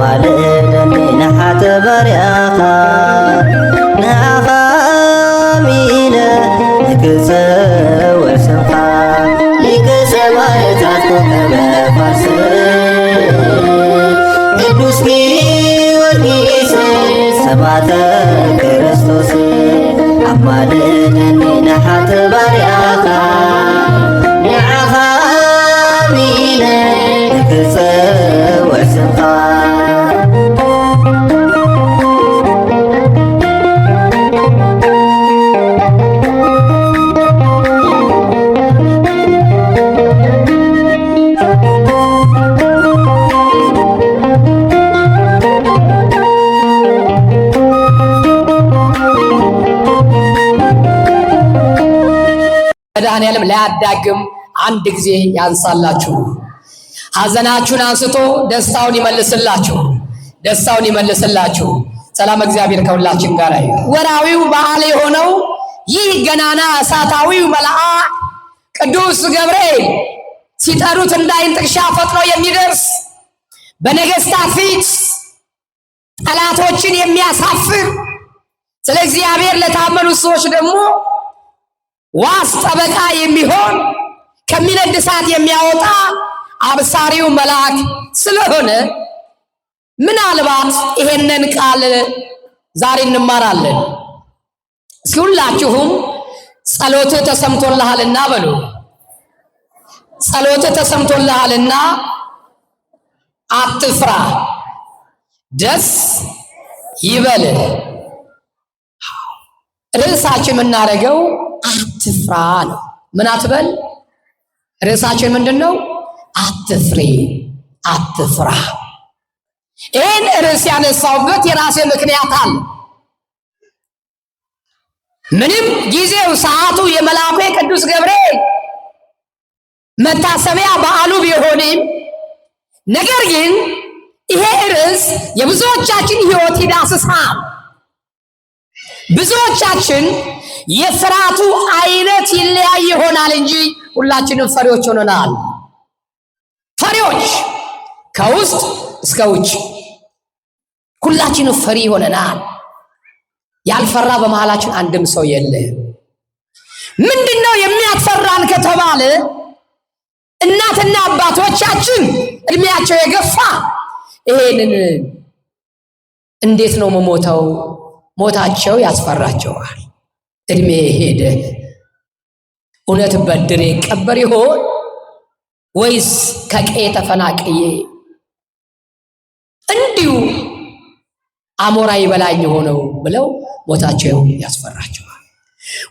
ኣማልደኒ ንሓተ ባርያኻ ንዓኻ ሚኢለ ንክፅውዕ ስምኻ ሊቀ ሰማዕታት ኮኸበ ፋርስ ቅዱስ ጊዮርጊስ ሰማዕተ ክርስቶስ ኣማልደኒ ንሓተ ባርያኻ ንዓኻ ሚኢለ ንክፅውዕ ስምኻ መድኃኔዓለም ላያዳግም አንድ ጊዜ ያንሳላችሁ። ሐዘናችሁን አንስቶ ደስታውን ይመልስላችሁ። ደስታውን ይመልስላችሁ። ሰላም እግዚአብሔር ከሁላችን ጋር ይሁን። ወራዊው በዓል የሆነው ይህ ገናና እሳታዊው መልአክ ቅዱስ ገብርኤል ሲጠሩት እንዳይን ጥቅሻ ፈጥኖ የሚደርስ በነገሥታት ፊት ጠላቶችን የሚያሳፍር ስለ እግዚአብሔር ለታመኑ ሰዎች ደግሞ ዋስ ጠበቃ የሚሆን ከሚነድ እሳት የሚያወጣ አብሳሪው መልአክ ስለሆነ ምናልባት ይሄንን ቃል ዛሬ እንማራለን። እስኪ ሁላችሁም ጸሎትህ ተሰምቶልሃልና በሉ። ጸሎትህ ተሰምቶልሃልና አትፍራ፣ ደስ ይበልህ። ርዕሳችን የምናደርገው አትፍራ ነው። ምን አትበል? ርዕሳችን ምንድነው? አትፍሪ፣ አትፍራ። ይህን ርዕስ ያነሳውበት የራሴ ምክንያት አለ። ምንም ጊዜው ሰዓቱ የመልአኩ የቅዱስ ገብርኤል መታሰቢያ በዓሉ ቢሆንም ነገር ግን ይሄ ርዕስ የብዙዎቻችን ሕይወት ይዳስሳል። ብዙዎቻችን የፍርሃቱ አይነት ይለያይ ይሆናል እንጂ ሁላችንም ፈሪዎች ሆነናል። ፈሪዎች ከውስጥ እስከ ውጭ ሁላችንም ፈሪ ሆነናል። ያልፈራ በመሃላችን አንድም ሰው የለም። ምንድነው የሚያስፈራን ከተባለ እናትና አባቶቻችን እድሜያቸው የገፋ ይሄንን እንዴት ነው መሞተው? ሞታቸው ያስፈራቸዋል። እድሜ ሄደ፣ እውነት በድሬ ቀበር ይሆን ወይስ ከቀዬ ተፈናቅዬ እንዲሁ አሞራ ይበላኝ ሆነው ብለው ሞታቸው ያስፈራቸዋል።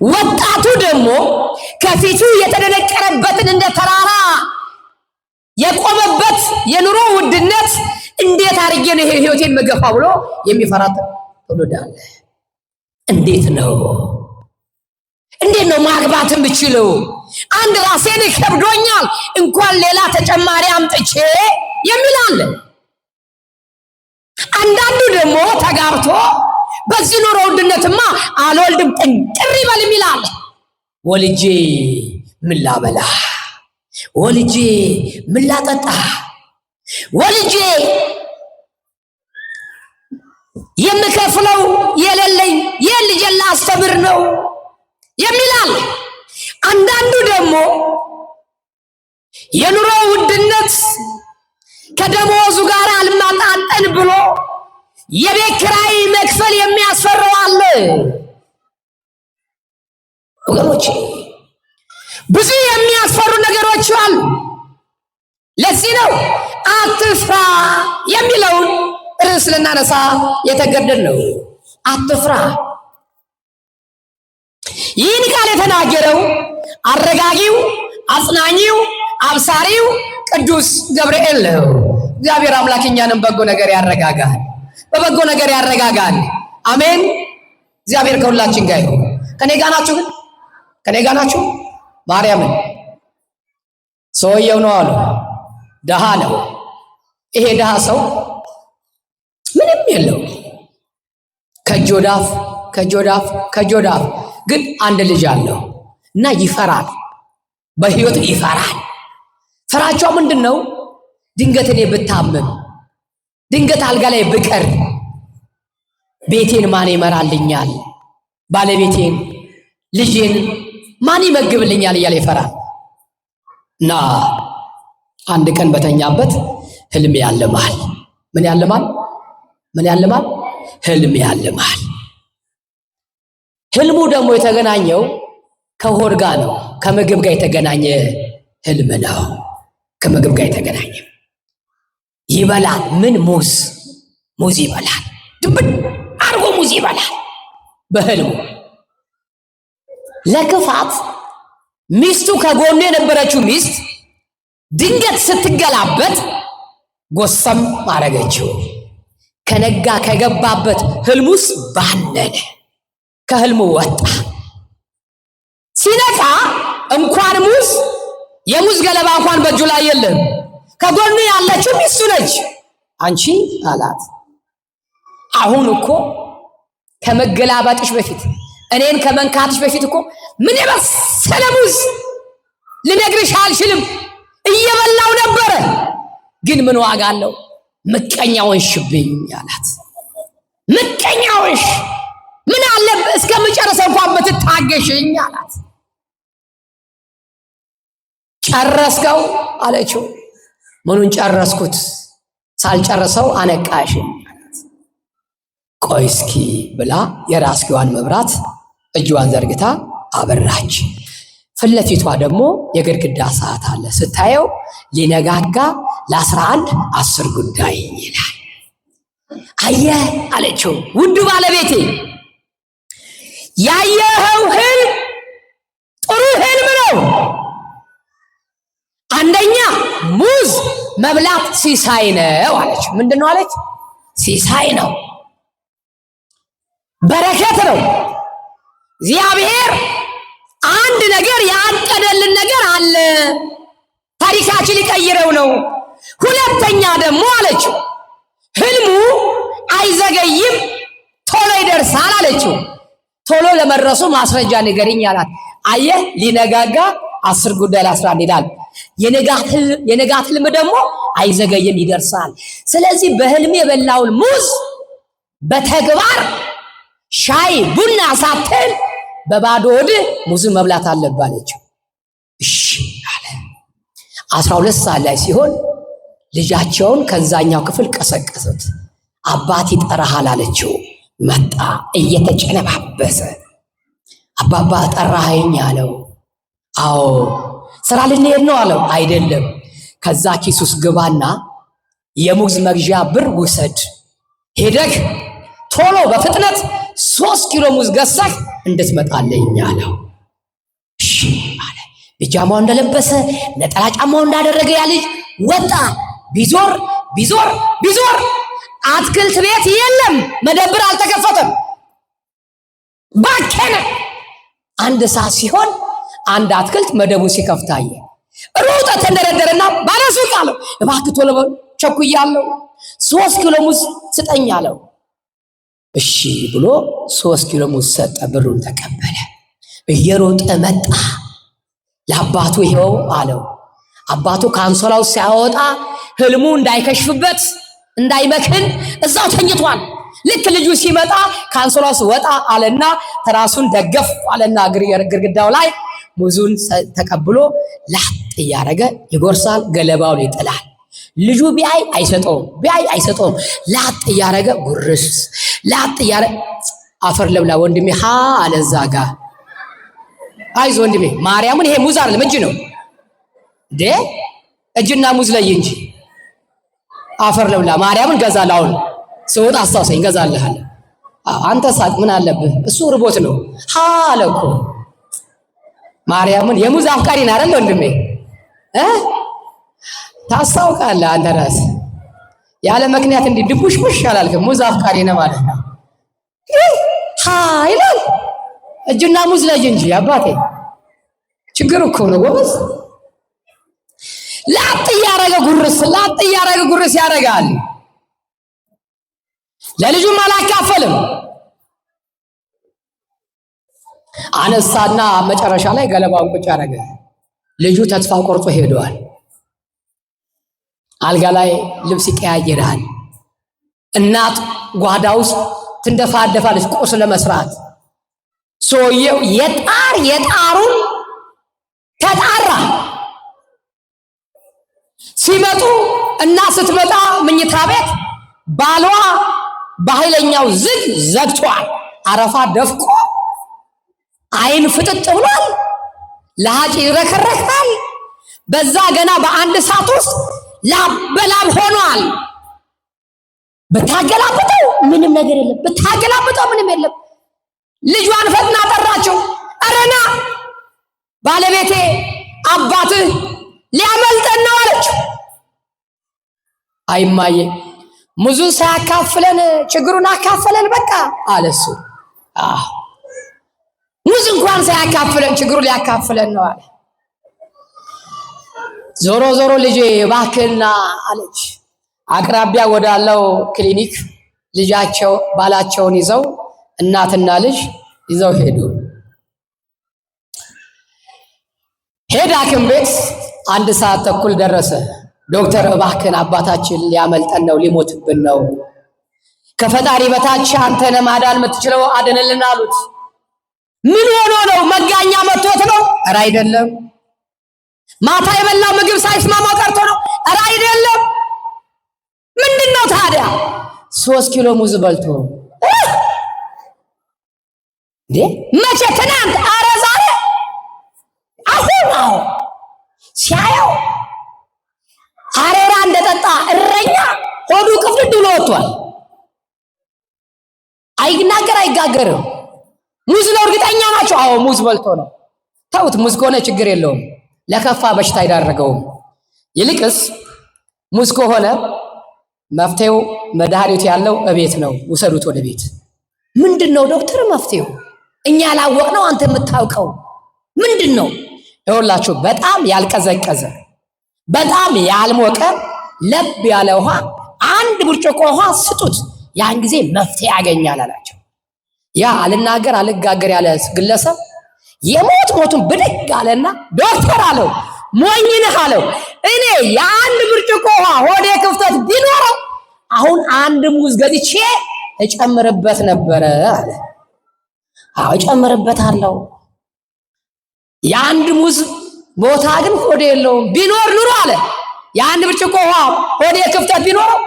ወጣቱ ደግሞ ከፊቱ የተደነቀረበትን እንደ ተራራ የቆመበት የኑሮ ውድነት እንዴት አድርጌ ነው ይሄ ህይወቴን መገፋ ብሎ የሚፈራት ትውልድ አለ። እንዴት ነው ማግባት የምችለው? አንድ ራሴን ከብዶኛል እንኳን ሌላ ተጨማሪ አምጥቼ የሚል አለ። አንዳንዱ ደግሞ ተጋብቶ በዚህ ኑሮ ውድነትማ አልወልድም ጥንቅር ይበል የሚል አለ። ወልጄ ምን ላበላ፣ ወልጄ ምን ላጠጣ፣ ወልጄ የምከፍለው የሌለኝ የልጄን ላስተምር ነው የሚል አለ። አንዳንዱ ደግሞ የኑሮ ውድነት ከደሞዙ ጋር አልማጣጠን ብሎ የቤት ኪራይ መክፈል የሚያስፈራው አለ። ወገኖቼ ብዙ የሚያስፈሩ ነገሮች አሉ። ለዚህ ነው አትፍራ የሚለውን ርዕስ ልናነሳ የተገደድነው። አትፍራ። ይህን ቃል የተናገረው አረጋጊው፣ አጽናኚው፣ አብሳሪው ቅዱስ ገብርኤል ነው። እግዚአብሔር አምላክ እኛንም በጎ ነገር ያረጋጋል፣ በበጎ ነገር ያረጋጋል። አሜን። እግዚአብሔር ከሁላችን ጋር ይሁን። ከኔ ጋር ናችሁ? ግን ከኔ ጋር ናችሁ? ማርያምን ሰውየው ነው አሉ ደሃ ነው። ይሄ ደሃ ሰው ምንም የለው፣ ከጆዳፍ ግን አንድ ልጅ አለው እና ይፈራል። በህይወት ይፈራል። ፍራቻው ምንድነው? ድንገት እኔ ብታመም ድንገት አልጋ ላይ ብቀር ቤቴን ማን ይመራልኛል? ባለቤቴን፣ ልጄን ማን ይመግብልኛል እያለ ይፈራል። እና አንድ ቀን በተኛበት ህልም ያልማል። ምን ያልማል? ምን ያልማል? ህልም ያልማል። ህልሙ ደግሞ የተገናኘው ከሆድ ጋር ነው። ከምግብ ጋር የተገናኘ ህልም ነው። ከምግብ ጋር የተገናኘ ይበላል። ምን? ሙዝ ይበላል። ድብን አርጎ ሙዝ ይበላል በህልሙ። ለክፋት ሚስቱ ከጎኑ የነበረችው ሚስት ድንገት ስትገላበት ጎሰም አረገችው። ከነጋ ከገባበት ህልሙስ ባነነ። ከህልሙ ወጣ። ሲነቃ እንኳን ሙዝ የሙዝ ገለባ እንኳን በእጁ ላይ የለም። ከጎኑ ያለችው ሚስቱ ነች። አንቺ አላት፣ አሁን እኮ ከመገላባጥሽ በፊት እኔን ከመንካትሽ በፊት እኮ ምን የመሰለ ሙዝ ልነግርሽ አልችልም እየበላው ነበረ። ግን ምን ዋጋ አለው? ምቀኛ ሆንሽብኝ አላት። ምቀኛ ሆንሽ፣ ምን አለበት እስከምጨርሰው እንኳን ብትታገሽኝ አላት። ጨረስከው አለችው። ምኑን ጨረስኩት? ሳልጨርሰው አነቃሽኝ አላት። ቆይ እስኪ ብላ የራስጌዋን መብራት እጇን ዘርግታ አበራች። ፊት ለፊቷ ደግሞ የግድግዳ ሰዓት አለ። ስታየው ሊነጋጋ ለ11:10 ጉዳይ ይላል። አየህ አለችው፣ ውዱ ባለቤቴ ያየኸው ህልም ጥሩ ህልም ነው። አንደኛ ሙዝ መብላት ሲሳይ ነው አለች። ምንድነው አለች? ሲሳይ ነው፣ በረከት ነው። እግዚአብሔር አንድ ነገር ያቀደልን ነገር አለ፣ ታሪካችን ሊቀይረው ነው። ሁለተኛ ደግሞ አለችው ህልሙ አይዘገይም፣ ቶሎ ይደርሳል አለችው። ቶሎ ለመድረሱ ማስረጃ ንገሪኝ አላት። አየህ ሊነጋጋ 10 ጉዳይ ለ11 ይላል። የነጋት ህልም ደግሞ አይዘገይም፣ ይደርሳል። ስለዚህ በህልም የበላውን ሙዝ በተግባር ሻይ ቡና ሳትል በባዶ ሆድህ ሙዝን መብላት አለብህ አለችው። እሺ አለ። 12 ሰዓት ላይ ሲሆን ልጃቸውን ከዛኛው ክፍል ቀሰቀሱት። አባት ይጠራሃል አለችው። መጣ እየተጨነባበሰ። አባባ ጠራኸኝ አለው። አዎ። ስራ ልንሄድ ነው አለው። አይደለም፣ ከዛ ኪስ ውስጥ ግባና የሙዝ መግዣ ብር ውሰድ፣ ሄደህ ቶሎ በፍጥነት 3 ኪሎ ሙዝ ገዝተህ እንድትመጣልኝ አለው። እሺ አለ። ቢጃማው እንደለበሰ ነጠላ ጫማው እንዳደረገ ያ ልጅ ወጣ። ቢዞር አትክልት ቤት የለም፣ መደብር አልተከፈተም፣ ባከነ። 1 ሰዓት ሲሆን አንድ አትክልት መደቡን ሲከፍት አየ። ሮጠ ተንደረደረና ባለሱቅ አለው፣ እባክህ ቶሎ ቸኩያለሁ፣ 3 ኪሎ ሙዝ ስጠኝ አለው። እሺ ብሎ 3 ኪሎ ሙዝ ሰጠ። ብሩን ተቀበለ። እየሮጠ መጣ። ለአባቱ ይሄው አለው። አባቱ ካንሶላው ሲያወጣ ህልሙ እንዳይከሽፍበት እንዳይመክን እዛው ተኝቷል። ልክ ልጁ ሲመጣ ካንሶላው ወጣ አለና ተራሱን ደገፍ አለና ግድግዳው ላይ ሙዙን ተቀብሎ ላጥ እያረገ ይጎርሳል፣ ገለባውን ይጥላል። ልጁ ቢያይ አይሰጠውም። ላጥ እያረገ ጉርስ ላጥ እያረ አፈር ለብላ ወንድሜ ሀ አለዛ ጋ አይዞ ወንድሜ ማርያምን ይሄ ሙዝ አይደለም እጅ ነው እንዴ እጅና ሙዝ ላይ እንጂ አፈር ለብላ ማርያምን ገዛለሁ። አሁን ስወጣ አስታውሰኝ ገዛልሃለሁ። አንተ ሳቅ ምን አለብህ? እሱ ርቦት ነው ሀ አለ እኮ ማርያምን የሙዝ አፍቃሪ ነህ አይደል ወንድሜ? ታስታውቃለህ አንተ ራስህ ያለ ምክንያት እንዲህ ድቡሽቡሽ አላልክም። ሙዝ አፍቃሪ ነህ ማለት ነው። ሀ ይላል እጅና ሙዝ ላይ እንጂ አባቴ ችግር እኮ ነው ጎበዝ። ላጥ እያረገ ጉርስ ያደርጋል። ለልጁም አላካፈልም። አነሳና መጨረሻ ላይ ገለባውን ቁጭ አደረገ። ልጁ ተስፋ ቆርጦ ሄዷል። አልጋ ላይ ልብስ ይቀያየራል። እናት ጓዳ ውስጥ ትንደፋደፋለች ቁርስ ለመስራት። ሰውየው የጣሩን ተጣራ። ሲመጡ እና ስትመጣ ምኝታ ቤት ባሏ በኃይለኛው ዘግቷል። አረፋ ደፍቆ አይን ፍጥጥ ብሏል። ለሃጭ ይረከረካል። በዛ ገና በአንድ ሰዓት ውስጥ ላብ በላብ ሆኗል። በታገላብጠው ምንም ነገር የለም። በታገላብጠው ምንም የለም። ልጇን ፈጥና ጠራችው። አረና ባለቤቴ አባትህ ሊያመልጠን ነው አለችው። አይማዬ ሙዙን ሳያካፍለን ችግሩን አካፈለን በቃ አለሱ። ሙዝ እንኳን ሳያካፍለን ችግሩን ሊያካፍለን ነው አለ። ዞሮ ዞሮ ልጄ እባክህና አለች። አቅራቢያ ወዳለው ክሊኒክ ልጃቸው ባላቸውን ይዘው እናትና ልጅ ይዘው ሄዱ። ሐኪም ቤት 1 ሰዓት ተኩል ደረሰ። ዶክተር እባክህን አባታችን ሊያመልጠን ነው፣ ሊሞትብን ነው። ከፈጣሪ በታች አንተ ነህ ማዳን የምትችለው አድንልን አሉት። ምን ሆኖ ነው? መጋኛ መጥቶት ነው? ኧረ አይደለም። ማታ የበላው ምግብ ሳይስማማው ቀርቶ ነው? ኧረ አይደለም። ምንድነው ታዲያ? 3 ኪሎ ሙዝ በልቶ እንዴ? መቼ? ትናንት? ኧረ ዛሬ? አሁን ሲያየው አሬራ እንደጠጣ እረኛ ሆዱ ክፍት ብሎ ወጥቷል። አይናገር አይጋገርም። ሙዝ ነው እርግጠኛ ናቸው። አዎ ሙዝ በልቶ ነው። ተውት፣ ሙዝ ከሆነ ችግር የለውም፣ ለከፋ በሽታ አይዳረገውም። ይልቅስ ሙዝ ከሆነ መፍትሄው መድኃኒቱ ያለው እቤት ነው፣ ውሰዱት ወደ ቤት። ምንድነው ዶክተር መፍትሄው? እኛ ያላወቅነው አንተ የምታውቀው ምንድነው? ይኸውላችሁ በጣም ያልቀዘቀዘ በጣም ያልሞቀ ለብ ያለ ውሃ 1 ብርጭቆ ውሃ ስጡት፣ ያን ጊዜ መፍትሄ ያገኛል አላቸው። ያ አልናገር አልጋገር ያለ ግለሰብ ሞቱን ብድግ አለና ዶክተር አለው ሞኝ ነህ አለው። እኔ የ1 ብርጭቆ ውሃ ሆዴ ክፍተት ቢኖረው አሁን 1 ሙዝ ገዝቼ እጨምርበት ነበረ አለ። አዎ እጨምርበታለሁ። የ1 ሙዝ ቦታ ግን ሆዴ የለውም። ቢኖር ኑሮ አለ የ1 ብርጭቆ ውሃ ሆዴ ክፍተት ቢኖረው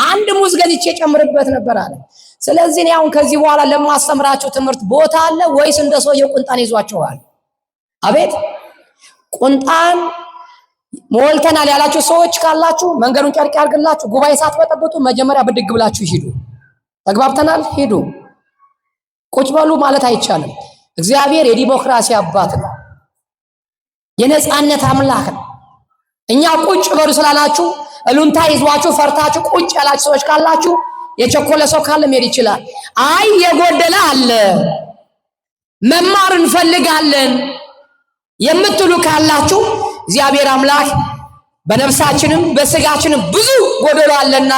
1 ሙዝ ገዝቼ እጨምርበት ነበር አለ። ስለዚህ እኔ አሁን ከዚህ በኋላ ለማስተምራችሁ ትምህርት ቦታ አለ ወይስ እንደ ሰውየው ቁንጣን ይዟችኋል? አቤት ቁንጣን ሞልተናል ያላችሁ ሰዎች ካላችሁ መንገዱን ጨርቅ ያርግላችሁ። ጉባኤ ሳትበጠብጡ መጀመሪያ ብድግ ብላችሁ ሂዱ። ተግባብተናል? ሂዱ። ቁጭ በሉ ማለት አይቻልም። እግዚአብሔር የዲሞክራሲ አባት ነው፣ የነጻነት አምላክ ነው። እኛ ቁጭ በሉ ስላላችሁ እሉንታ ይዟችሁ ፈርታችሁ ቁጭ ያላችሁ ሰዎች ካላችሁ የቸኮለ ሰው ካለ መሄድ ይችላል። አይ የጎደለ አለ መማር እንፈልጋለን የምትሉ ካላችሁ እግዚአብሔር አምላክ በነፍሳችንም በስጋችንም ብዙ ጎደሎ አለና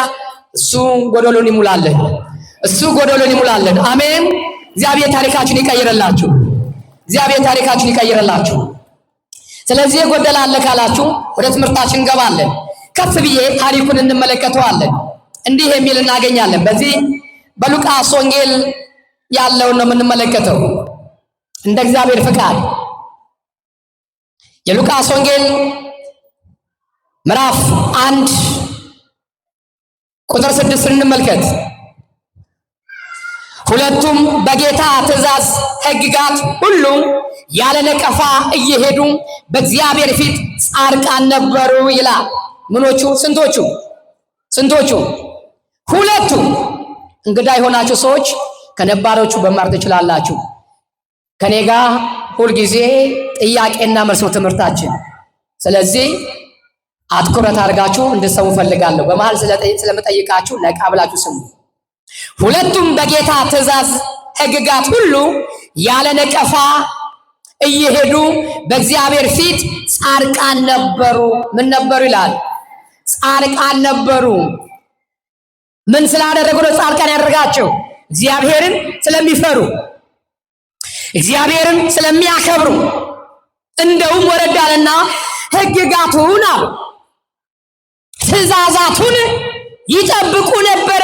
እሱ ጎደሎን ይሙላልን። እሱ ጎደሎን ይሙላልን። አሜን። እግዚአብሔር ታሪካችሁን ይቀይርላችሁ። እግዚአብሔር ታሪካችሁን ይቀይርላችሁ። ስለዚህ የጎደለ አለ ካላችሁ ወደ ትምህርታችን እንገባለን። ከፍ ብዬ ታሪኩን እንመለከተዋለን። እንዲህ የሚል እናገኛለን። በዚህ በሉቃስ ወንጌል ያለውን ነው የምንመለከተው እንደ እግዚአብሔር ፍቃድ። የሉቃስ ወንጌል ምዕራፍ 1 ቁጥር 6 እንመልከት። ሁለቱም በጌታ ትእዛዝ ሕግጋት ሁሉ ያለ ነቀፋ እየሄዱ በእግዚአብሔር ፊት ጻድቃን ነበሩ ይላል። ምኖቹ? ስንቶቹ? ሁለቱ። እንግዳ የሆናችሁ ሰዎች ከነባሮቹ መማር ትችላላችሁ። ከኔ ጋር ሁልጊዜ ጥያቄና መልስ ነው ትምህርታችን። ስለዚህ አትኩረት አድርጋችሁ እንድትሰሙ ፈልጋለሁ። በመሃል ስለምጠይቃችሁ ነቃ ብላችሁ ስሙ። ሁለቱም በጌታ ትእዛዝ ሕግጋት ሁሉ ያለ ነቀፋ እየሄዱ በእግዚአብሔር ፊት ጻድቃን ነበሩ። ምን ነበሩ ይላል? ጻድቃን ነበሩ። ምን ስላደረጉ ነው ጻድቃን ያደረጋቸው? እግዚአብሔርን ስለሚፈሩ፣ እግዚአብሔርን ስለሚያከብሩ። እንደውም ወረድ አለና ሕግጋቱን አሉ ትእዛዛቱን ይጠብቁ ነበር።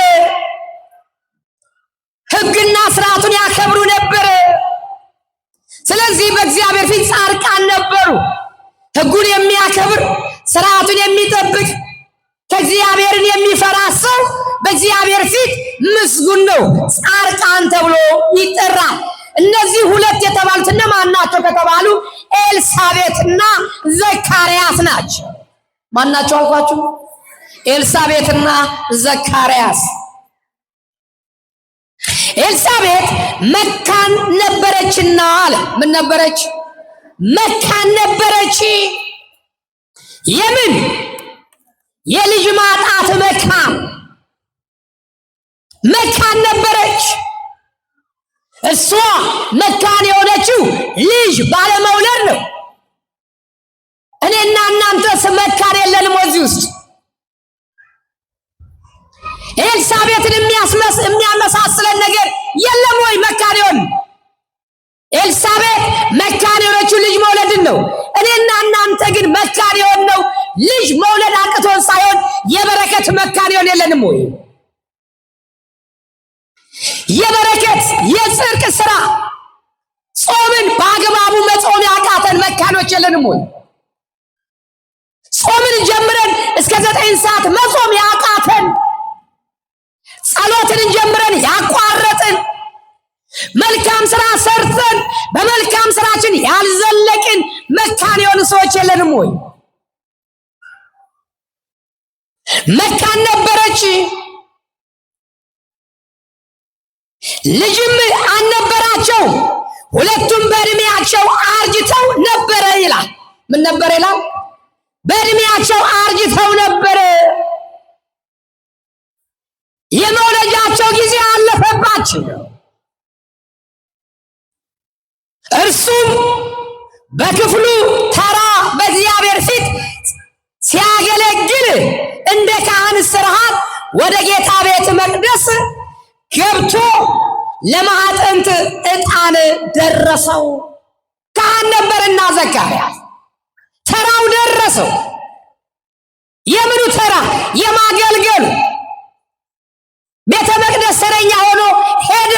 ፊት ጻድቃን ነበሩ። ሕጉን የሚያከብር ሥርዓቱን የሚጠብቅ ከእግዚአብሔርን የሚፈራ ሰው በእግዚአብሔር ፊት ምስጉን ነው፣ ጻድቃን ተብሎ ይጠራል። እነዚህ ሁለት የተባሉት እነማን ናቸው ከተባሉ ኤልሳቤጥና ዘካርያስ ናቸው። ማን ናቸው አልኳችሁ? ኤልሳቤጥና ዘካርያስ። ኤልሳቤጥ መካን ነበረችና አለ። ምን ነበረች? መካን ነበረች። የምን? የልጅ ማጣት መካን ነበረች። እሷ መካን የሆነችው ልጅ ባለመውለድ ነው። እኔና እናንተስ መካን የለንም ወዚህ ውስጥ? ኤልሳቤጥን የሚያመሳስለን ነገር የለም ወይ? መካን ይሆን? ኤልሳቤጥ መካን የሆነችው ልጅ መውለድን ነው። እኔና እናንተ ግን መካን የሆነው ልጅ መውለድ አቅቶን ሳይሆን የበረከት መካን ይሆን የለንም ወይ? የበረከት የጽድቅ ስራ ጾምን በአግባቡ መጾም ያቃተን መካኖች የለንም ወይ? ጾምን ጀምረን እስከ 9 ሰዓት መጾም ያቃተን፣ ጸሎትን ጀምረን ያቋረጥን፣ መልካም ስራ ሰርተን በመልካም ስራችን ያልዘለቅን መካን የሆኑ ሰዎች የለንም ወይ? መካን ነበረች፣ ልጅም አልነበራቸው፣ ሁለቱም በእድሜያቸው አርጅተው ነበረ ይላል። ምን ነበረ ይላል? በእድሜያቸው አርጅተው ነበረ። የመውለጃቸው ጊዜ አለፈባቸው። እርሱም በክፍሉ ተራ በእግዚአብሔር ፊት ሲያገለግል እንደ ካህን ስርዓት ወደ ጌታ ቤተ መቅደስ ገብቶ ለማዕጠንት ዕጣን ደረሰው። ካህን ነበርና ዘካርያስ ተራው ደረሰው። የምኑ ተራ? የማገልገሉ። ቤተ መቅደስ ተረኛ ሆኖ ሄደ።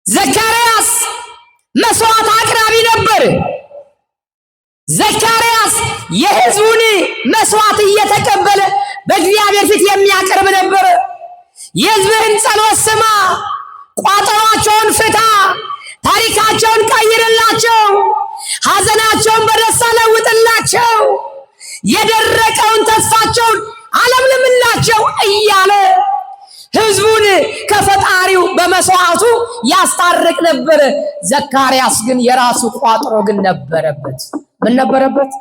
ዘካርያስ መስዋዕት አቅራቢ ነበር። ዘካርያስ የሕዝቡን መስዋዕት እየተቀበለ በእግዚአብሔር ፊት የሚያቀርብ ነበር። የሕዝብህን ጸሎት ስማ፣ ቋጠሯቸውን ፍታ፣ ታሪካቸውን ቀይርላቸው፣ ሐዘናቸውን በደስታ ለውጥላቸው፣ የደረቀውን ተስፋቸውን አለምልምላቸው እያለ ሕዝቡን ከፈጣሪው በመስዋዕቱ ያስታርቅ ነበር። ዘካርያስ ግን የራሱ ቋጠሮ ግን ነበረበት። ምን ነበረበት?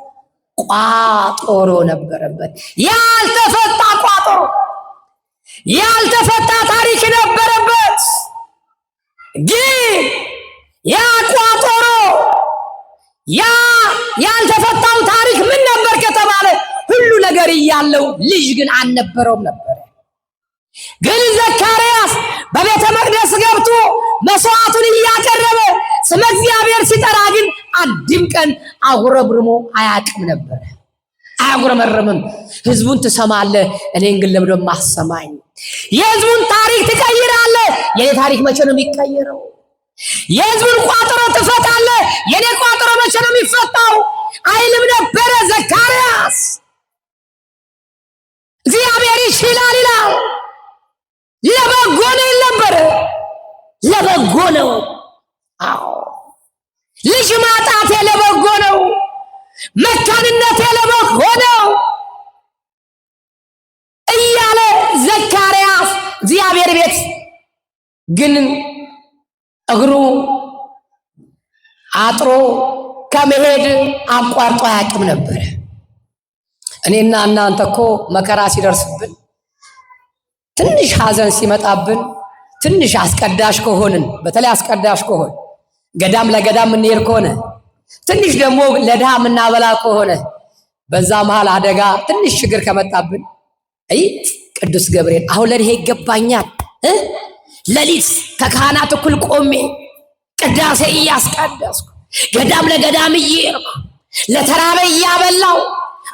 ቋጠሮ ነበረበት። ያልተፈታ ቋጠሮ፣ ያልተፈታ ታሪክ ነበረበት። ግን ያ ቋጠሮ፣ ያ ያልተፈታው ታሪክ ምን ነበር ከተባለ ሁሉ ነገር እያለው ልጅ ግን አልነበረውም ነበር። ግን ዘካርያስ በቤተ መቅደስ ገብቶ መስዋዕቱን እያቀረበ ስመ እግዚአብሔር ሲጠራ ግን አንድም ቀን አጉረምርሞ አያውቅም ነበር። አያጉረመርምም። ሕዝቡን ትሰማለህ፣ እኔን ግን ለምን ማሰማኝ? የሕዝቡን ታሪክ ትቀይራለህ፣ የኔ ታሪክ መቼ ነው የሚቀየረው? የሕዝቡን ቋጠሮ ትፈታለህ፣ የኔ ቋጠሮ መቼ ነው የሚፈታው? አይልም ነበረ ዘካርያስ። እግዚአብሔር ይችላል ይላል። ለበጎ ነው ይል ነበረ። ለበጎ ነው። አዎ ልጅ ማጣቴ ለበጎ ነው። መካንነቴ ለበጎ ነው እያለ ዘካርያስ እግዚአብሔር ቤት ግን እግሩ አጥሮ ከመሄድ አቋርጦ አያውቅም ነበር። እኔና እናንተ እኮ መከራ ሲደርስብን፣ ትንሽ ሐዘን ሲመጣብን፣ ትንሽ አስቀዳሽ ከሆንን፣ በተለይ አስቀዳሽ ከሆን ገዳም ለገዳም የምንሄድ ከሆነ፣ ትንሽ ደግሞ ለድሃ የምናበላ ከሆነ፣ በዛ መሃል አደጋ ትንሽ ችግር ከመጣብን አይ ቅዱስ ገብርኤል አሁን ለኔ ይገባኛል፣ ሌሊት ከካህናት እኩል ቆሜ ቅዳሴ እያስቀደስኩ ገዳም ለገዳም እየሄድኩ ለተራበ እያበላው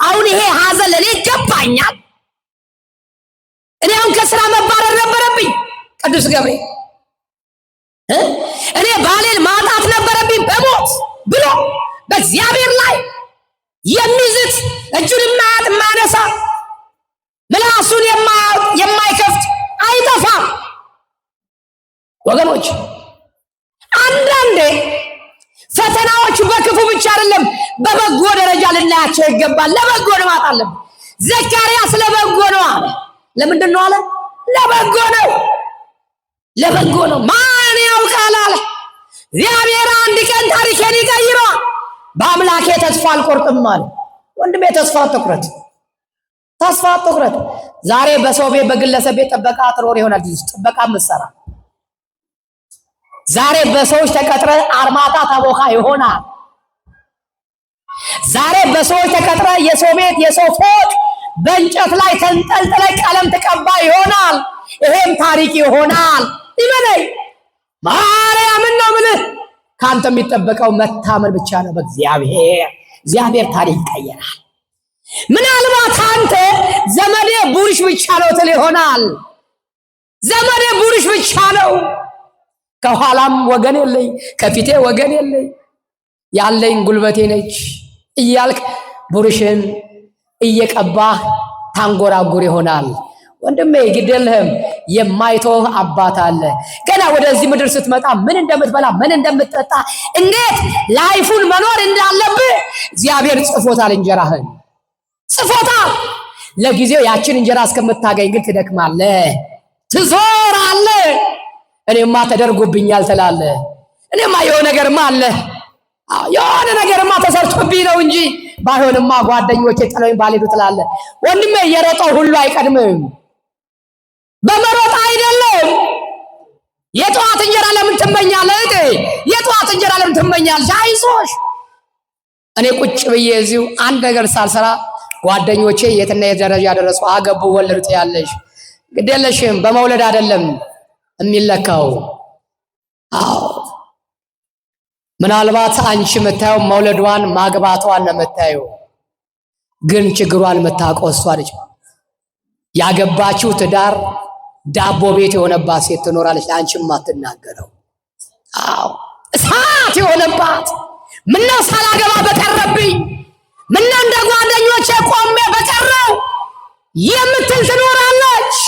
አሁን ይሄ ሐዘን ለኔ ይገባኛል። እኔ አሁን ከስራ መባረር ነበረብኝ ቅዱስ ገብርኤል፣ እኔ ባሌን ማጣት ነበረብኝ በሞት ብሎ በእግዚአብሔር ላይ የሚዝት እጁን የማያነሳ ምላሱን የማይከፍት አይጠፋም። ወገኖች አንዳንዴ ፈተናዎች በክፉ ብቻ አይደለም በበጎ ደረጃ ልናያቸው ይገባል። ለበጎ ነው አጣለም። ዘካርያስ ለበጎ ነው አለ። ለምንድን ነው አለ? ለበጎ ነው፣ ለበጎ ነው። ማን ያውቃል አለ። እግዚአብሔር አንድ ቀን ታሪኬን ይቀይረዋል። በአምላኬ ተስፋ አልቆርጥም አለ። ወንድሜ ተስፋ አትቁረጥ፣ ተስፋ አትቁረጥ። ዛሬ በሰው ቤት በግለሰብ ቤት ጥበቃ ትኖር ይሆናል። ጥበቃ ምሰራ ዛሬ በሰዎች ተቀጥረ አርማታ ታቦካ ይሆናል። ዛሬ በሰዎች ተቀጥረ የሰው ቤት የሰው ፎቅ በእንጨት ላይ ተንጠልጥለ ቀለም ተቀባ ይሆናል። ይሄም ታሪክ ይሆናል። ይመነኝ ማርያምን ነው ምልህ። ካንተ የሚጠበቀው መታመን ብቻ ነው በእግዚአብሔር። እግዚአብሔር ታሪክ ይቀየራል። ምናልባት አንተ ዘመዴ ቡርሽ ብቻ ነው ትል ይሆናል። ዘመዴ ቡርሽ ብቻ ነው፣ ከኋላም ወገን የለኝ፣ ከፊቴ ወገን የለኝ፣ ያለኝ ጉልበቴ ነች እያልክ ቡርሽን እየቀባህ ታንጎራጉር ይሆናል። ወንድሜ ግድልህም የማይተው አባት አለ። ገና ወደዚህ ምድር ስትመጣ ምን እንደምትበላ ምን እንደምትጠጣ እንዴት ላይፉን መኖር እንዳለብህ እግዚአብሔር ጽፎታል። እንጀራህን ጽፎታል። ለጊዜው ያችን እንጀራ እስከምታገኝ ግን ትደክማለህ፣ ትዞራለህ። እኔማ ተደርጎብኛል ትላለህ። እኔማ የሆነ ነገርማ አለ፣ የሆነ ነገርማ ተሰርቶብኝ ነው እንጂ ባይሆንማ ጓደኞቼ ጥለውኝ ባልሄዱ ትላለህ። ወንድሜ የሮጠው ሁሉ አይቀድምም። በመሮጥ አይደለም። የጠዋት እንጀራ ለምን ትመኛለህ? የጠዋት እንጀራ ለምን ትመኛለህ? አይዞሽ። እኔ ቁጭ ብዬ እዚሁ አንድ ነገር ሳልሰራ ጓደኞቼ የትና የት ደረጃ ደረሱ፣ አገቡ፣ ወለዱ ትያለሽ። ግዴለሽም። በመውለድ አይደለም የሚለካው። አዎ ምናልባት አንቺ የምታየው መውለዷን ማግባቷን ነው የምታየው፣ ግን ችግሯን የምታውቀው እሷ ነች። ያገባችው ትዳር ዳቦ ቤት የሆነባት ሴት ትኖራለች፣ አንቺም አትናገረው። አዎ እሳት የሆነባት ምነው ሳላገባ በቀረብኝ፣ ምነው እንደ ጓደኞቼ ቆሜ በቀረው የምትል ትኖራለች።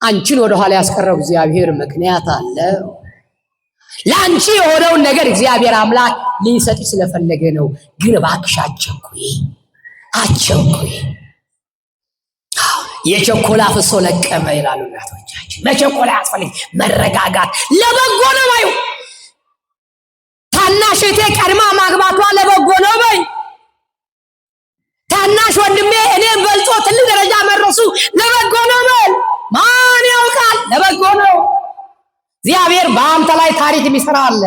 አንቺን ወደ ኋላ ያስቀረው እግዚአብሔር ምክንያት አለው። ለአንቺ የሆነውን ነገር እግዚአብሔር አምላክ ሊሰጥሽ ስለፈለገ ነው። ግን እባክሽ አትቸኩይ፣ አትቸኩይ። የቸኮላ ፍሶ ለቀመ ይላሉ እናቶቻችን። መቸኮላ ያስፈልግ፣ መረጋጋት ለበጎ ነው ባዩ። ታናሽ እህቴ ቀድማ ማግባቷ ለበጎ ነው በይ። ታናሽ ወንድሜ እኔም በልጦ ትልቅ ደረጃ መድረሱ ለበጎ ነው በል። ማን ያውቃል? ለበጎ ነው። እግዚአብሔር በአንተ ላይ ታሪክ የሚሰራ አለ።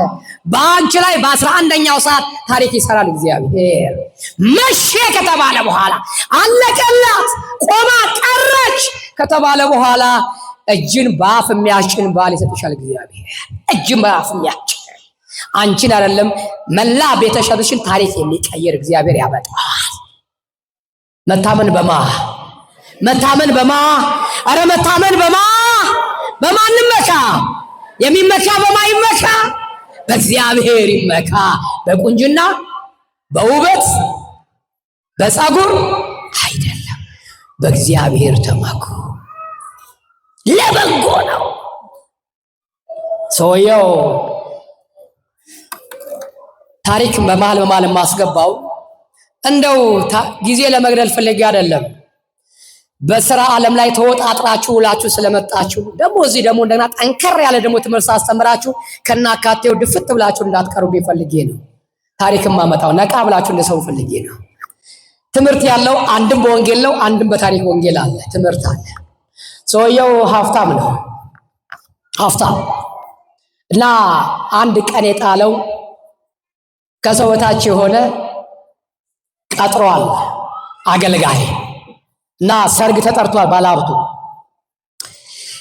በአንቺ ላይ በ11ኛው ሰዓት ታሪክ ይሰራል እግዚአብሔር። መቼ ከተባለ በኋላ አለቀላት፣ ቆማ ቀረች ከተባለ በኋላ እጅን በአፍ የሚያስጭን ባል ይሰጥሻል እግዚአብሔር። እጅን በአፍ የሚያስጭን አንቺን አይደለም መላ ቤተሰብሽን ታሪክ የሚቀይር እግዚአብሔር ያመጣል። መታመን በማ መታመን በማ አረ መታመን በማ በማንም መካ የሚመካ በማ ይመካ? በእግዚአብሔር ይመካ። በቁንጅና በውበት በፀጉር አይደለም፣ በእግዚአብሔር ተመኩ። ለበጎ ነው። ሰውየው ታሪክ በመሃል ማስገባው እንደው ጊዜ ለመግደል ፈልጌ አይደለም። በስራ ዓለም ላይ ተወጣጥራችሁ ውላችሁ ስለመጣችሁ ደግሞ እዚህ ደግሞ እንደና ጠንከር ያለ ደግሞ ትምህርት ሳስተምራችሁ ከናካቴው ድፍት ብላችሁ እንዳትቀሩ ፈልጌ ነው። ታሪክም ማመጣው ነቃ ብላችሁ እንደሰው ፈልጌ ነው። ትምህርት ያለው አንድም በወንጌል ነው፣ አንድም በታሪክ ወንጌል አለ፣ ትምህርት አለ። ሰውየው ሀብታም ነው፣ ሀብታም እና አንድ ቀን የጣለው ከሰው በታች የሆነ ቀጥሯል አገልጋይ እና ሰርግ ተጠርቷል። ባለሀብቱ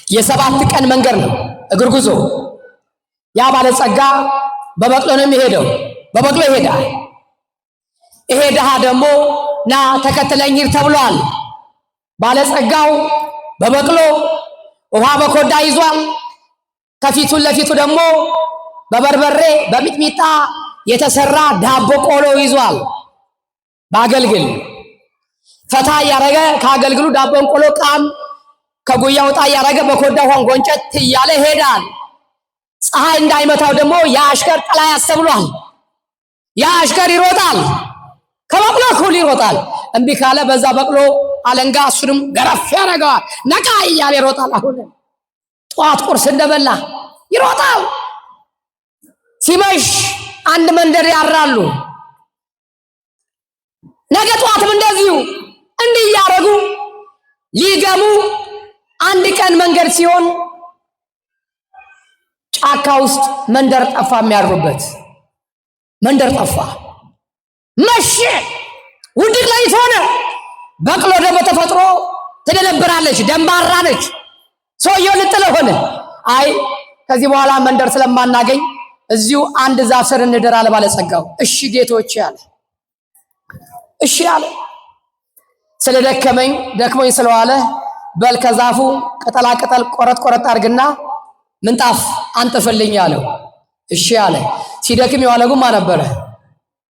የ7 ቀን መንገድ ነው እግር ጉዞ። ያ ባለጸጋ በበቅሎ ነው የሚሄደው፣ በበቅሎ ይሄዳል። ይሄ ድሃ ደግሞ ና ተከትለኝ ሂድ ተብሏል። ባለጸጋው በበቅሎ ውሃ በኮዳ ይዟል። ከፊቱን ለፊቱ ደግሞ በበርበሬ በሚጥሚጣ የተሰራ ዳቦ ቆሎ ይዟል። በአገልግል ፈታ እያረገ ከአገልግሉ ዳቦን ቆሎ ቃም ከጉያ ወጣ እያረገ በኮዳ ውሃን ጎንጨት እያለ ይሄዳል። ፀሐይ እንዳይመታው ደግሞ የአሽከር ጥላ ያስተብሏል። የአሽከር ይሮጣል፣ ከበቅሎ እኩል ይሮጣል። እምቢ ካለ በዛ በቅሎ አለንጋ እሱንም ገረፍ ያደርገዋል። ነቃ እያለ ይሮጣል። አሁን ጠዋት ቁርስ እንደበላ ይሮጣል። ሲመሽ አንድ መንደር ያራሉ። ነገ ጠዋትም እንደዚሁ እንዲህ እያደረጉ ሊገሙ አንድ ቀን መንገድ ሲሆን ጫካ ውስጥ መንደር ጠፋ። የሚያርሩበት መንደር ጠፋ። መሸ። ውድቅ ላይ ሆነ። በቅሎ ደግሞ ተፈጥሮ ትደነብራለች፣ ደንባራ ነች። ሰውየው ልጥለው ሆነ። አይ ከዚህ በኋላ መንደር ስለማናገኝ እዚሁ አንድ ዛፍ ስር እንደር አለ ባለጸጋው። እሺ ጌቶች አለ። እሺ አለ። ስለደከመኝ ደክሞኝ ስለዋለ በል ከዛፉ ቅጠላ ቅጠል ቆረጥ ቆረጥ አድርግና ምንጣፍ አንጥፍልኝ አለው። እሺ አለ። ሲደክም የዋለው ማን ነበረ?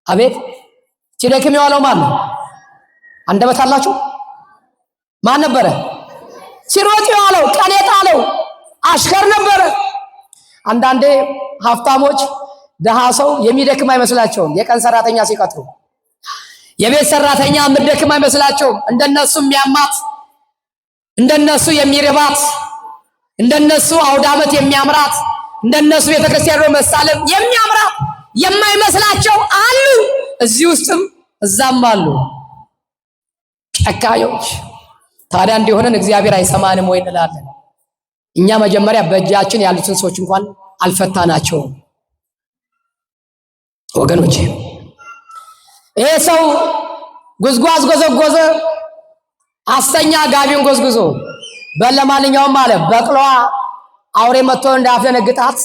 አቤት ሲደክም የዋለው ማን ነው? አንደበት አላችሁ? ማን ነበረ? ሲሮጥ የዋለው ቀን የጣለው አሽከር ነበረ። አንዳንዴ ሀብታሞች ደሃ ሰው የሚደክም አይመስላቸውም። የቀን ሰራተኛ ሲቀጥሩ የቤት ሰራተኛ የምትደክም አይመስላቸውም። እንደነሱ የሚያማት፣ እንደነሱ የሚርባት፣ እንደነሱ አውደ ዓመት የሚያምራት፣ እንደነሱ ቤተክርስቲያን መሳለም የሚያምራት የማይመስላቸው አሉ። እዚህ ውስጥም እዛም አሉ ጨካኞች። ታዲያ እንዲሆነን እግዚአብሔር አይሰማንም ወይ እንላለን። እኛ መጀመሪያ በእጃችን ያሉትን ሰዎች እንኳን አልፈታናቸውም ወገኖቼ። ይሄ ሰው ጉዝጓዝ ጎዘጎዘ፣ አስተኛ ጋቢውን ጎዝጉዞ በለማንኛውም አለ በቅሏ አውሬ መጥቶ እንዳያስደነግጣት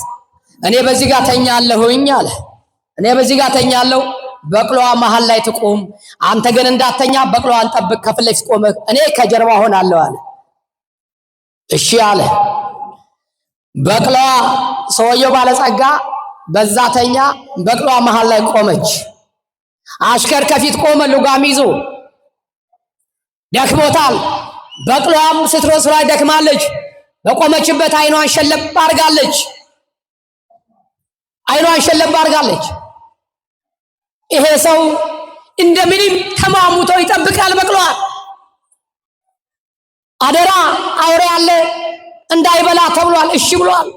እኔ በዚህ ጋር ተኛለሁኝ አለ። እኔ በዚህ ጋር ተኛለሁ፣ በቅሏ መሃል ላይ ትቆም፣ አንተ ግን እንዳተኛ በቅሏን ጠብቅ፣ ከፊት ለፊት ቆመህ እኔ ከጀርባ ሆናለሁ አለ። እሺ አለ። በቅሏ ሰውየው ባለጸጋ በዛ ተኛ፣ በቅሏ መሃል ላይ ቆመች። አሽከር ከፊት ቆመ ልጓም ይዞ። ደክሞታል። በቅሏም ስትሮጥ ላይ ደክማለች። በቆመችበት አይኗን ሸለብ አድርጋለች። አይኗን ሸለብ አድርጋለች። ይሄ ሰው እንደምንም ተማሙቶ ይጠብቃል። በቅሏል። አደራ አውሬ አለ እንዳይበላ ተብሏል። እሺ ብሏል።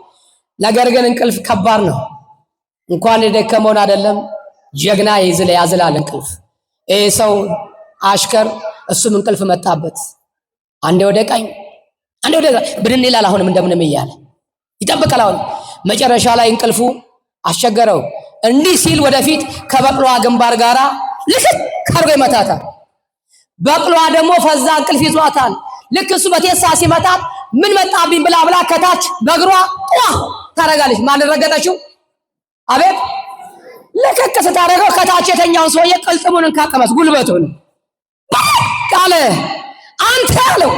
ነገር ግን እንቅልፍ ከባድ ነው። እንኳን የደከመውን አይደለም ጀግና ያዝላል እንቅልፍ። ይሄ ሰው አሽከር እሱም እንቅልፍ መጣበት። አንዴ ወደ ቀኝ አንዴ ወደ ብድን ይላል። አሁንም እንደምንም እያለ ይጠብቃል። አሁን መጨረሻ ላይ እንቅልፉ አስቸገረው። እንዲህ ሲል ወደፊት ከበቅሏ ግንባር ጋራ ልክ አድርጎ ይመታታል። በቅሏ ደግሞ ፈዛ እንቅልፍ ይዟታል። ልክ እሱ በቴሳ ሲመታት ምን መጣብኝ ብላ ብላ ከታች በእግሯ ታረጋለች። ማን ረገጠችው? አቤት ለከከ ስታረገው ከታች የተኛውን ሰውዬ ቅልጥሙን ካቀመስ ጉልበቱን ቃለ አንተ አለው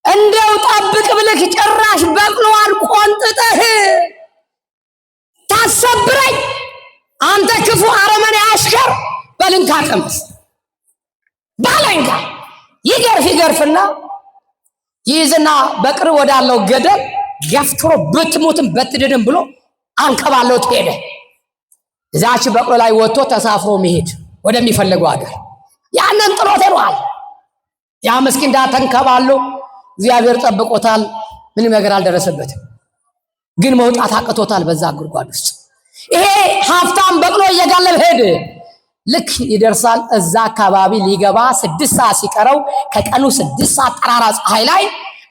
እንደው ጠብቅ ብለህ ጭራሽ በቅሎዋን ቆንጥጠህ ታሰብረኝ አንተ ክፉ አረመኔ አሽከር በልንካ ቀመስ ባለንካ ይገርፍና ይዝና በቅርብ ወዳለው ገደል ገፍትሮ ብትሞትም በትድንም ብሎ አንከባለው ሄደ። እዛች በቅሎ ላይ ወጥቶ ተሳፍሮ መሄድ ወደሚፈልገው ሀገር ያንን ጥሎት ሄዷል። ያ ምስኪን ተንከባሎ እግዚአብሔር ጠብቆታል። ምንም ነገር አልደረሰበትም። ግን መውጣት አቅቶታል በዛ ጉድጓድ ውስጥ። ይሄ ሀብታም በቅሎ እየጋለበ ሄደ። ልክ ይደርሳል። እዛ አካባቢ ሊገባ 6 ሰዓት ሲቀረው ከቀኑ 6 ሰዓት ጠራራ ፀሐይ ላይ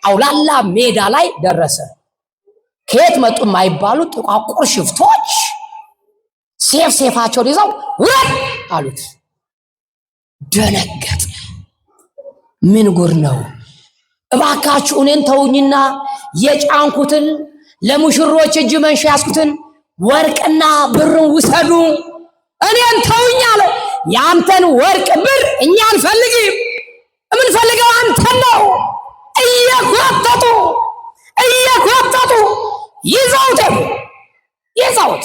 አውላላ ሜዳ ላይ ደረሰ። ከየት መጡ የማይባሉ ጥቋቁር ሽፍቶች ሴፋቸውን ይዘው ውረድ አሉት። ደነገጠ። ምን ጉር ነው? እባካችሁ እኔን ተውኝና የጫንኩትን ለሙሽሮች እጅ መንሻ ያስኩትን ወርቅና ብርን ውሰዱ፣ እኔን ተውኝ አለ። ያንተን ወርቅ ብር እኛ አንፈልግም፣ የምንፈልገው አንተን ነው። እየኳተቱ ይዘውት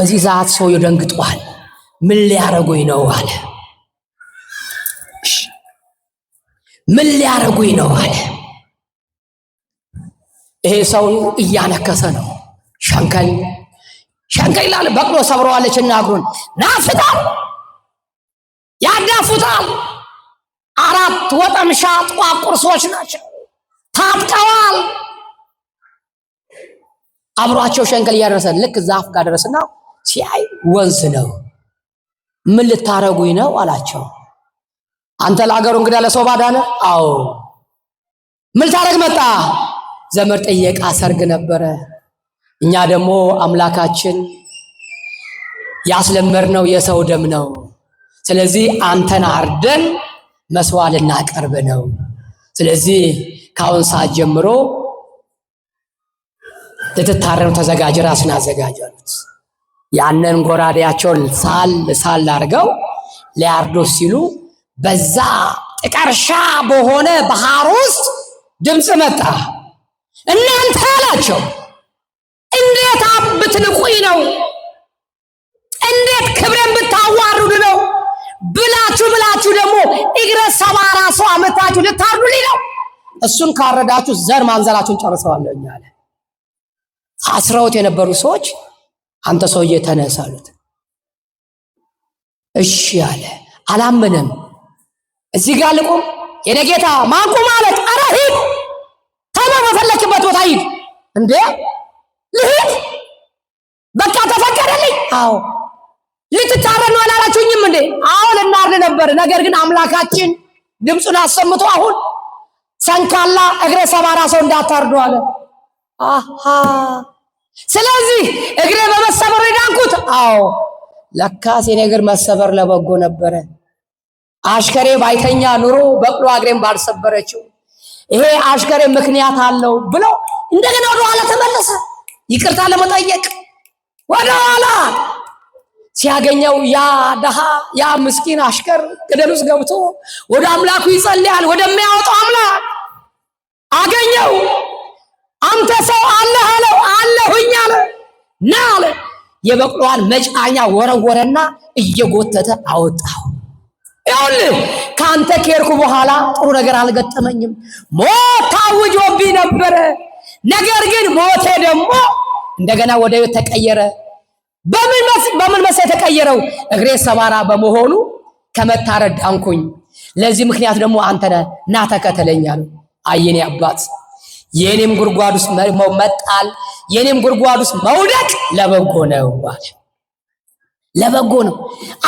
በዚህ ሰዓት ሰውየው ደንግጧል። ምን ሊያረጉኝ ነው አለ። ምን ሊያረጉኝ ነው አለ። ይሄ ሰው እያነከሰ ነው። ሸንከል ሸንከል ይላል። በቅሎ ሰብረዋለችና እግሩን ናፍጣል፣ ያዳፉታል። 4 ወጠምሻ ጥቋቁር ሰዎች ናቸው፣ ታጥቀዋል። አብሯቸው ሸንከል እያደረሰ ልክ ዛፍ ጋር ደረሰና ሲያይ ወንዝ ነው። ምን ልታረጉኝ ነው አላቸው። አንተ ለአገሩ እንግዳ ለሰው ባዳ ነህ? አዎ። ምን ልታረግ መጣ? ዘመድ ጠየቃ፣ ሰርግ ነበረ። እኛ ደግሞ አምላካችን ያስለመድነው የሰው ደም ነው። ስለዚህ አንተን አርደን መስዋዕት ልናቀርብ ነው። ስለዚህ ከአሁን ሰዓት ጀምሮ ልትታረም ተዘጋጅ፣ ራስን አዘጋጅ አሉት። ያንን ጎራዴያቸውን ሳል አድርገው ሊያርዱ ሲሉ በዛ ጥቀርሻ በሆነ ባህር ውስጥ ድምፅ መጣ። እናንተ አላቸው እንዴት ብትንቁኝ ነው? እንዴት ክብሬን ብታዋርዱ ነው? ብላችሁ ደግሞ እግረ ሰባራ ሰው አመታችሁ ልታርዱልኝ ነው? እሱን ካረዳችሁ ዘር ማንዘራችሁን ጨርሰዋለሁ አለ። አስረውት የነበሩ ሰዎች አንተ ሰውዬ ተነስ አሉት። እሺ አለ። አላመነም። እዚህ ጋር ልቁም የኔ ጌታ ማንቁም አለች። ኧረ ሂድ በፈለክበት ቦታ ሂድ። እንዴ ልሂድ? በቃ ተፈቀደልኝ። አዎ። ልትታረድ ነው አላላችሁኝም እንዴ? አዎ ልናርድ ነበር። ነገር ግን አምላካችን ድምፁን አሰምቶ አሁን ሰንካላ እግረ ሰባራ ሰው እንዳታርዱ አለ። አሃ ስለዚህ እግሬ በመሰበሩ የዳንኩት? አዎ። ለካስ የኔ እግር መሰበር ለበጎ ነበረ። አሽከሬ ባይተኛ ኑሮ በቅሎ እግሬን ባልሰበረችው። ይሄ አሽከሬ ምክንያት አለው ብሎ እንደገና ወደ ኋላ ተመለሰ። ይቅርታ ለመጠየቅ ወደ ኋላ ሲያገኘው ያ ደሃ ያ ምስኪን አሽከር ገደል ውስጥ ገብቶ ወደ አምላኩ ይጸልያል። ወደሚያወጣው አምላክ አገኘው። አንተ ሰው አለህ አለው። አለሁኝ አለ። ና አለ። የበቅሎዋን መጫኛ ወረወረና እየጎተተ አወጣው። ይኸውልህ ካንተ ከሄድኩ በኋላ ጥሩ ነገር አልገጠመኝም። ሞት ታውጆብኝ ነበረ። ነገር ግን ሞቴ ደግሞ እንደገና ወደ ሕይወት ተቀየረ። በምን መሰለህ የተቀየረው? እግሬ ሰባራ በመሆኑ ከመታረድ ዳንኩኝ። ለዚህ ምክንያት ደግሞ አንተ ነህ። ና ተከተለኝ አለው። አየኔ አባት የኔም ጉድጓድ ውስጥ መጣል የኔም ጉድጓድ ውስጥ መውደቅ ለበጎ ነው አለ። ለበጎ ነው።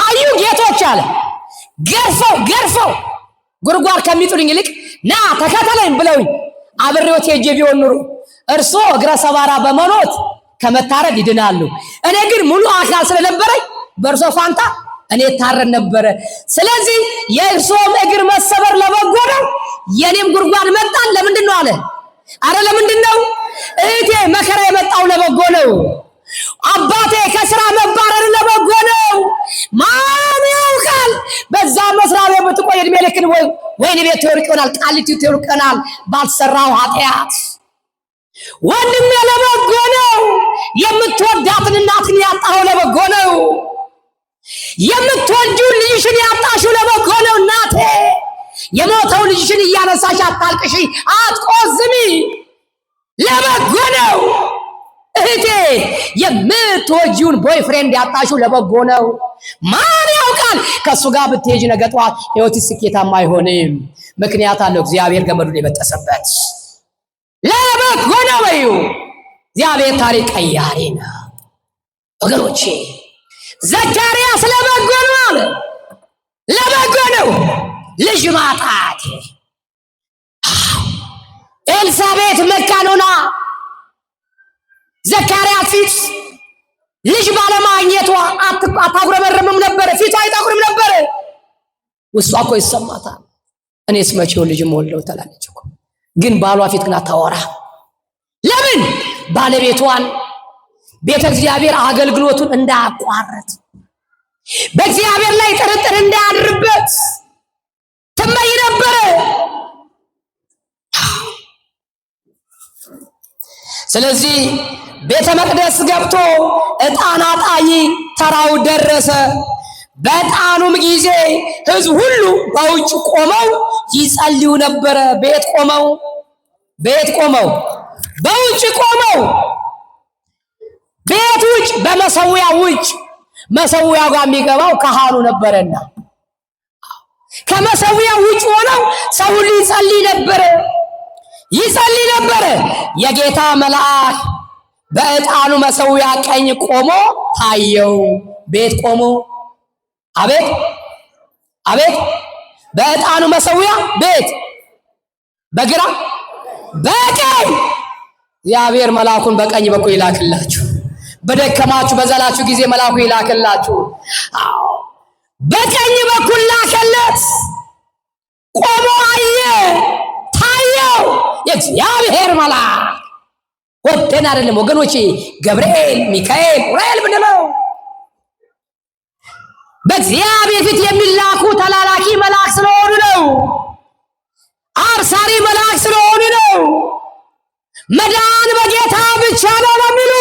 አዩ ጌቶች አለ ገርፈው ጉድጓድ ከሚጥሉኝ ይልቅ ና ተከተለኝ ብለውኝ አብሬዎት ሄጄ ቢሆን ኑሮ እርሶ እግረ ሰባራ በመኖት ከመታረድ ይድናሉ። እኔ ግን ሙሉ አካል ስለነበረኝ በእርሶ ፋንታ እኔ ታረድ ነበረ። ስለዚህ የእርሶም እግር መሰበር ለበጎ ነው፣ የኔም ጉድጓድ መጣል ለምንድን ነው አለ። አረ ለምንድን ነው? እህቴ መከራ የመጣው ለበጎ ነው። አባቴ ከስራ መባረር ለበጎ ነው። ማን ያውቃል? በዛ መስሪያ ቤት ብትቆይ እድሜ ልክን ወይን ቤት ትወርቅ ይሆናል፣ ቃሊቲ ትወርቅ ይሆናል ባልሰራው ኃጢአት። ወንድሜ ለበጎ ነው። የምትወዳትን እናትን ያጣኸው ለበጎ ነው። የምትወጂው ልጅሽን ያጣሽው ለበጎ ነው። እናቴ የሞተው ልጅሽን እያነሳሽ አታልቅሺ፣ አትቆዝሚ፣ ለበጎ ነው። እህቴ የምትወጂውን ቦይፍሬንድ ያጣሽው ለበጎ ነው። ማን ያውቃል? ከሱ ጋር ብትሄጂ ነገ ጠዋት ሕይወትሽ ስኬታማ አይሆንም። ምክንያት አለው። እግዚአብሔር ገመዱን የበጠሰበት ለበጎ ነው። በዩ እግዚአብሔር ታሪክ ቀያሪ ነው። ወገኖቼ ዘካርያስ ለበጎ ነው አለ። ለበጎ ነው። ልጅ ማጣት ኤልሳቤጥ መካን ሆና ዘካርያስ ፊት ልጅ ባለማግኘቷ አታጉረመረምም ነበር። ፊቷ አይጠቁርም ነበር። ውስጧ እኮ ይሰማታል። እኔስ መቼው ልጅ ወልደው ተላለች እኮ። ግን ባሏ ፊት ግን አታወራ። ለምን? ባለቤቷን ቤተ እግዚአብሔር አገልግሎቱን እንዳያቋርጥ፣ በእግዚአብሔር ላይ ጥርጥር እንዳያድርበት ትመኝ ነበር። ስለዚህ ቤተ መቅደስ ገብቶ ዕጣን አጣይ ተራው ደረሰ። በዕጣኑም ጊዜ ሕዝብ ሁሉ በውጭ ቆመው ይጸልዩ ነበረ። ቤት ቆመው በውጭ ቆመው ቤት ውጭ በመሰዊያ ውጭ መሰዊያው ጋር የሚገባው ካህኑ ነበረና ከመሰዊያ ውጭ ሆነው ሰው ሁሉ ይጸልይ ነበረ። የጌታ መልአክ በዕጣኑ መሰዊያ ቀኝ ቆሞ ታየው። ቤት ቆሞ አቤት በዕጣኑ መሰዊያ ቤት በግራ በቀኝ እግዚአብሔር መልአኩን በቀኝ በኩል ይላክላችሁ። በደከማችሁ በዘላችሁ ጊዜ መልአኩ ይላክላችሁ። በቀኝ በኩል ላከለት። ቆሞ አየ፣ ታየው። የእግዚአብሔር መልአክ ወደን አይደለም ወገኖቼ፣ ገብርኤል፣ ሚካኤል፣ ኡራኤል ብንለው በእግዚአብሔር ፊት የሚላኩ ተላላኪ መልአክ ስለሆኑ ነው። አብሳሪ መልአክ ስለሆኑ ነው። መዳን በጌታ ብቻ ነው የሚሉ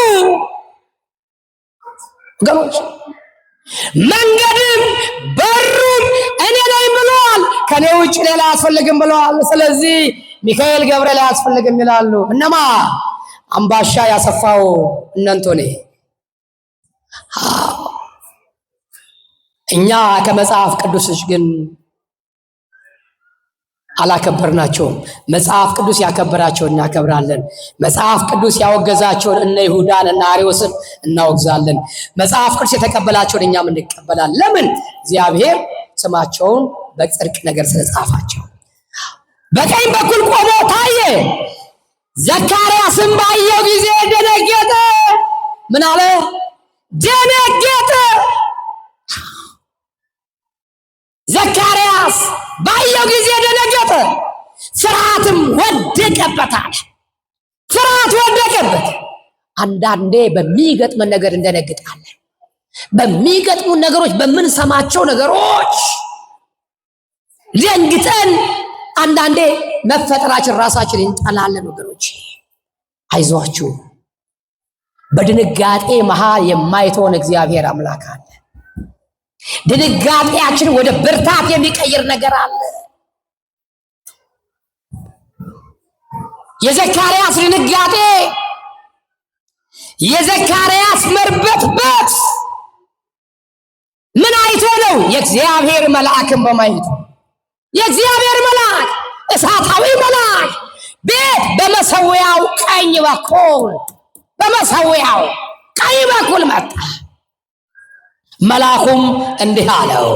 ወገኖች፣ መንገድም በሩም እኔ ነኝ ብለዋል። ከኔ ውጭ ሌላ አያስፈልግም ብለዋል። ስለዚህ ሚካኤል ገብርኤል አያስፈልግም ይላሉ። እነማ አምባሻ ያሰፋው እነንቶኔ። እኛ ከመጽሐፍ ቅዱስሽ ግን አላከበርናቸውም። መጽሐፍ ቅዱስ ያከበራቸውን እናከብራለን። መጽሐፍ ቅዱስ ያወገዛቸውን እነ ይሁዳን እና አርዮስን እናወግዛለን። መጽሐፍ ቅዱስ የተቀበላቸውን እኛም እንቀበላለን። ለምን? እግዚአብሔር ስማቸውን በጽድቅ ነገር ስለጻፋቸው። በቀኝ በኩል ቆሞ ታየ። ዘካርያስም ባየው ጊዜ ደነገጠ። ምን አለ? ደነገጠ። ዘካርያስ ባየው ጊዜ ደነገጠ፣ ፍርሃትም ወደቀበታል። ፍርሃት ወደቀበት። አንዳንዴ በሚገጥመን ነገር እንደነግጣለን። በሚገጥሙን ነገሮች፣ በምንሰማቸው ነገሮች ደንግጠን አንዳንዴ መፈጠራችን ራሳችን እንጠላለን። ወገኖች አይዟችሁ፣ በድንጋጤ መሃል የማይተወን እግዚአብሔር አምላክ አለ። ድንጋጤያችን ወደ ብርታት የሚቀይር ነገር አለ። የዘካርያስ ድንጋጤ፣ የዘካርያስ መርበትበት ምን አይቶ ነው? የእግዚአብሔር መልአክን በማየቱ። የእግዚአብሔር መልአክ እሳታዊ መልአክ ቤት በመሰዊያው ቀኝ በኩል በመሰዊያው ቀኝ በኩል መጣ። መልአኩም እንዲህ አለው።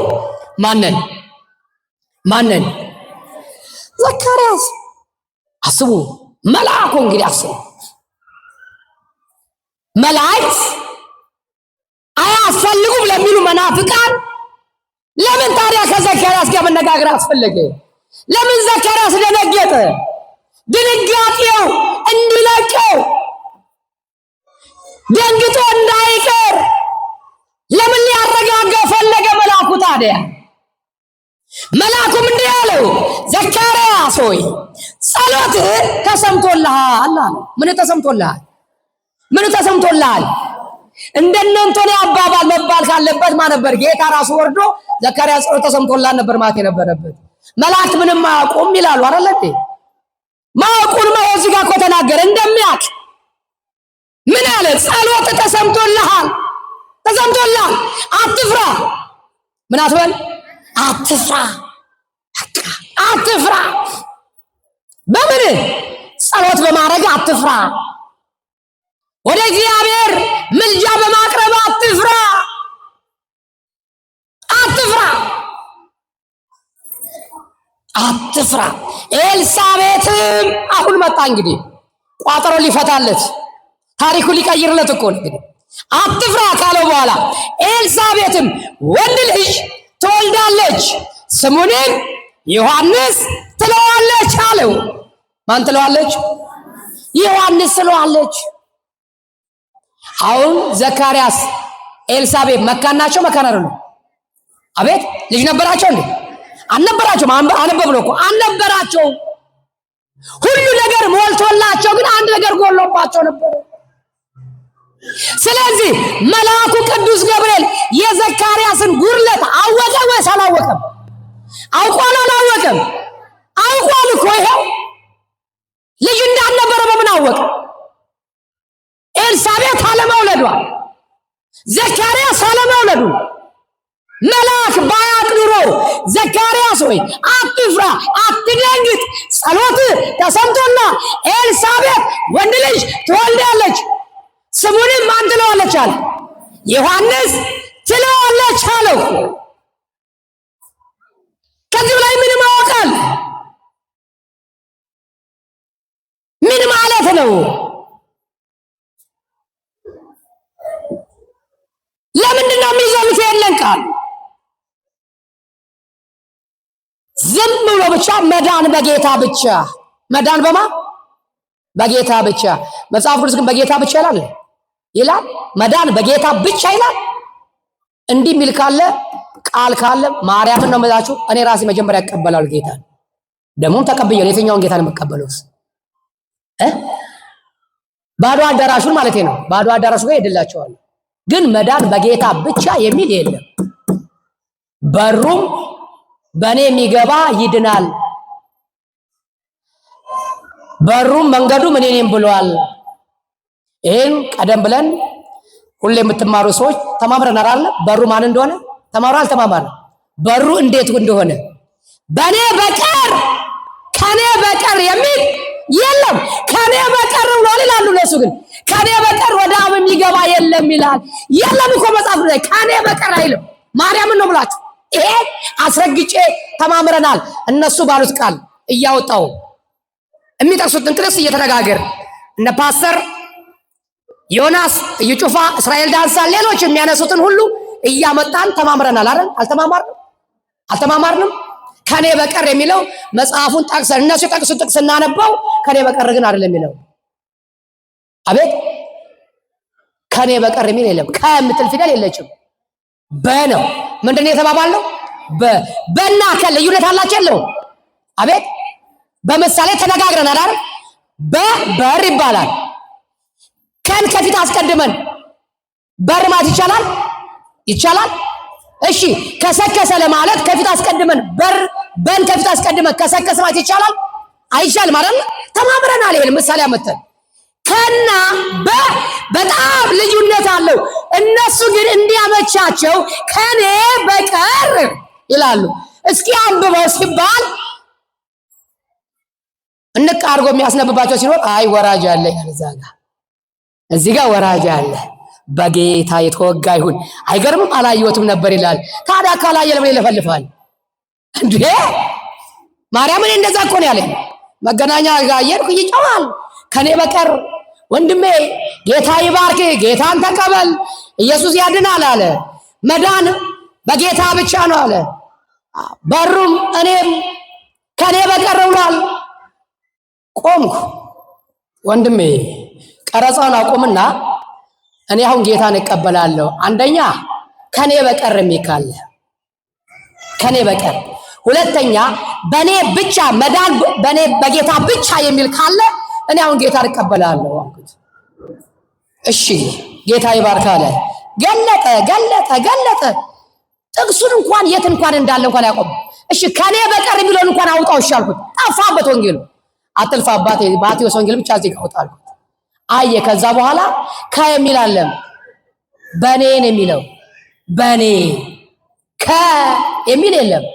ማንን? ዘካርያስ። አስቡ፣ መልአኩ እንግዲህ አስቡ። መላእክት አያስፈልጉም ለሚሉ መናፍቃን ለምን ታዲያ ከዘካርያስ ጋር መነጋገር አስፈለገ? ለምን ዘካርያስ ደነገጠ? ድንጋጤው እንዲለቀው ደንግጦ እንዳይቀር ለምን ሊያረጋጋው ፈለገ መልአኩ? ታዲያ መልአኩም እንዲህ አለው፣ ዘካርያስ ሆይ ጸሎትህ ተሰምቶልሃል አለ። ምን ተሰምቶልሃል? እንደነንቶኔ አባባል መባል ካለበት ማን ነበር? ጌታ ራሱ ወርዶ ዘካርያስ ጸሎት ተሰምቶልሃል ነበር ማለት የነበረበት። መላእክት ምንም ማያውቁም ይላሉ አይደል እንዴ? ማያውቁን እዚህ ጋር እኮ ተናገረ እንደሚያውቅ። ምን አለ? ጸሎት ተሰምቶልሃል፣ አትፍራ። ምን አትበል? አትፍራ። በምን? ጸሎት በማድረግ አትፍራ። ወደ እግዚአብሔር ምልጃ በማቅረብ አትፍራ። ኤልሳቤጥም አሁን መጣ እንግዲህ ቋጠሮ ሊፈታለት ታሪኩ ሊቀይርለት እኮ ነው። እንግዲህ አትፍራ ካለው በኋላ ኤልሳቤጥም ወንድ ልጅ ትወልዳለች፣ ስሙንም ዮሐንስ ትለዋለች አለው። ማን ትለዋለች? ዮሐንስ ትለዋለች። አሁን ዘካርያስ ኤልሳቤጥ መካን ናቸው? መካን አይደሉም? አቤት ልጅ ነበራቸው እንዴ? አልነበራቸውም። አነበብነው እኮ አልነበራቸውም። ሁሉ ነገር ሞልቶላቸው ግን አንድ ነገር ጎሎባቸው ነበር። ስለዚህ መልአኩ ቅዱስ ገብርኤል የዘካርያስን ጉድለት አወቀ ወይስ አላወቀም? አውቋል አላወቀም? አውቋል እኮ። ይሄው ልጅ እንዳልነበረ በምን አወቀ? ኤልሳቤጥ አለመውለዷ፣ ዘካርያስ አለመውለዱ መልአክ ባያቅ ኑሮ ዘካርያስ ሆይ አትፍራ፣ አትደንግጥ፣ ጸሎት ተሰምቶና ኤልሳቤጥ ወንድ ልጅ ትወልዳለች፣ ስሙንም ማን ትለዋለች አለ? ዮሐንስ ትለዋለች አለው። ከዚህ ላይ ምን ማወቃል? ምን ማለት ነው? ለምንድን ነው የሚዘሉት? የለን ቃል ዝም ብሎ ብቻ መዳን በጌታ ብቻ። መዳን በማ በጌታ ብቻ። መጽሐፍ ቅዱስ ግን በጌታ ብቻ ይላል። መዳን በጌታ ብቻ ይላል። እንዲህ ሚል ካለ ቃል ካለ ማርያምን ነው የምላችሁ። እኔ ራሴ መጀመሪያ እቀበላለሁ ጌታ፣ ደሞም ተቀብያለሁ። የትኛውን ጌታ ነው የምቀበለውስ? ባዶ አዳራሹን ማለት ነው። ባዶ አዳራሹ ጋር ሄድላቸዋለሁ። ግን መዳን በጌታ ብቻ የሚል የለም። በሩም በእኔ የሚገባ ይድናል፣ በሩም መንገዱም እኔ ነኝ ብሏል። ይሄን ቀደም ብለን ሁሌ የምትማሩ ሰዎች ተማምረናል አይደል? በሩ ማን እንደሆነ ተማሩ አልተማማር? በሩ እንዴት እንደሆነ በእኔ በቀር ከኔ በቀር የሚል የለም። ከኔ በቀር ብሏል ይላሉ እነሱ። ግን ከኔ በቀር ወደ አብ የሚገባ የለም ይላል። የለም እኮ መጽሐፍ ላይ ከኔ በቀር አይልም። ማርያምን ነው ብላችሁ ይሄ አስረግጬ ተማምረናል። እነሱ ባሉት ቃል እያወጣው የሚጠቅሱትን ጥቅስ እየተነጋገር እነ ፓስተር ዮናስ እዩጩፋ፣ እስራኤል ዳንሳ፣ ሌሎች የሚያነሱትን ሁሉ እያመጣን ተማምረናል አይደል? አልተማማርንም? ከኔ በቀር የሚለው መጽሐፉን ጠቅሰን እነሱ ጠቅሱት ጥቅስ እናነበው። ከኔ በቀር ግን አይደለም የሚለው። አቤት ከኔ በቀር የሚል የለም። ከምትል ፊደል የለችም። በነው ምንድነው የተባባለው? በና ከለ ልዩነት አላቸው የለው? አቤት በምሳሌ ተነጋግረናል አይደል? በበር ይባላል። ከን ከፊት አስቀድመን በር ማለት ይቻላል? እሺ ከሰከሰ ለማለት ከፊት አስቀድመን በን ከፊት አስቀድመን ከሰከሰ ማለት ይቻላል? አይቻልም አይደል? ተማምረናል። ይሄን ምሳሌ አመጣን። ከና በጣም ልዩነት አለው። እነሱ ግን እንዲያመቻቸው ከኔ በቀር ይላሉ። እስኪ አንብበው ሲባል እንቅ አድርጎ የሚያስነብባቸው ሲኖር አይ ወራጅ አለ ያልዛጋ እዚህ ጋር ወራጅ አለ በጌታ የተወጋ ይሁን። አይገርምም? አላየሁትም ነበር ይላል። ታዲያ ካላየ ለምን ይለፈልፋል እንዴ? ማርያምን እንደዛ እኮ ነው ያለኝ። መገናኛ ጋር እየሄድኩ ይጮሃል ከኔ በቀር ወንድሜ ጌታ ይባርክ፣ ጌታን ተቀበል፣ ኢየሱስ ያድናል አለ። መዳን በጌታ ብቻ ነው አለ። በሩም እኔም ከኔ በቀር ብሏል። ቆምኩ። ወንድሜ ቀረጻውን አቁምና እኔ አሁን ጌታን እቀበላለሁ። አንደኛ ከኔ በቀር የሚካለ ከኔ በቀር፣ ሁለተኛ በኔ ብቻ መዳን በኔ በጌታ ብቻ የሚል ካለ እኔ አሁን ጌታን እቀበላለሁ አልኩት። እሺ ጌታ ይባርክ አለ። ገለጠ ጥቅሱን እንኳን የት እንኳን እንዳለ እንኳን ያቆም። እሺ ከኔ በቀር የሚለውን እንኳን አውጣው አልኩት። ጠፋበት ወንጌሉ። አትልፋባት ማቴዎስ ወንጌል ብቻ እዚህ አውጣል። አየ ከዛ በኋላ ከየሚል አለ በኔ ነው የሚለው። በኔ ከየሚል የለም።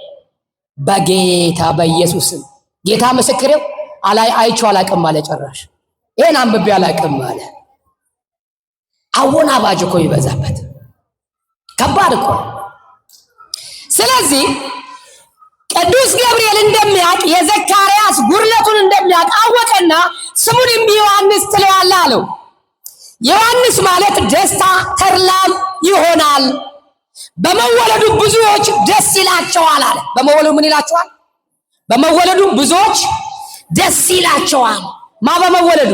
በጌታ በኢየሱስም ጌታ ምስክሬው አይቼው አላቅም አለ። ጭራሽ ይሄን አንብቤ አላቅም አለ። አወናባጅ እኮ ይበዛበት ከባድ እኮ። ስለዚህ ቅዱስ ገብርኤል እንደሚያውቅ የዘካርያስ ጉድለቱን እንደሚያውቅ አወቀና ስሙንም ዮሐንስ ትለዋለህ አለው። ዮሐንስ ማለት ደስታ ተድላም ይሆናል፣ በመወለዱ ብዙዎች ደስ ይላቸዋል አለ። በመወለዱ ምን ይላቸዋል? በመወለዱ ብዙዎች ደስ ይላቸዋል። ማ በመወለዱ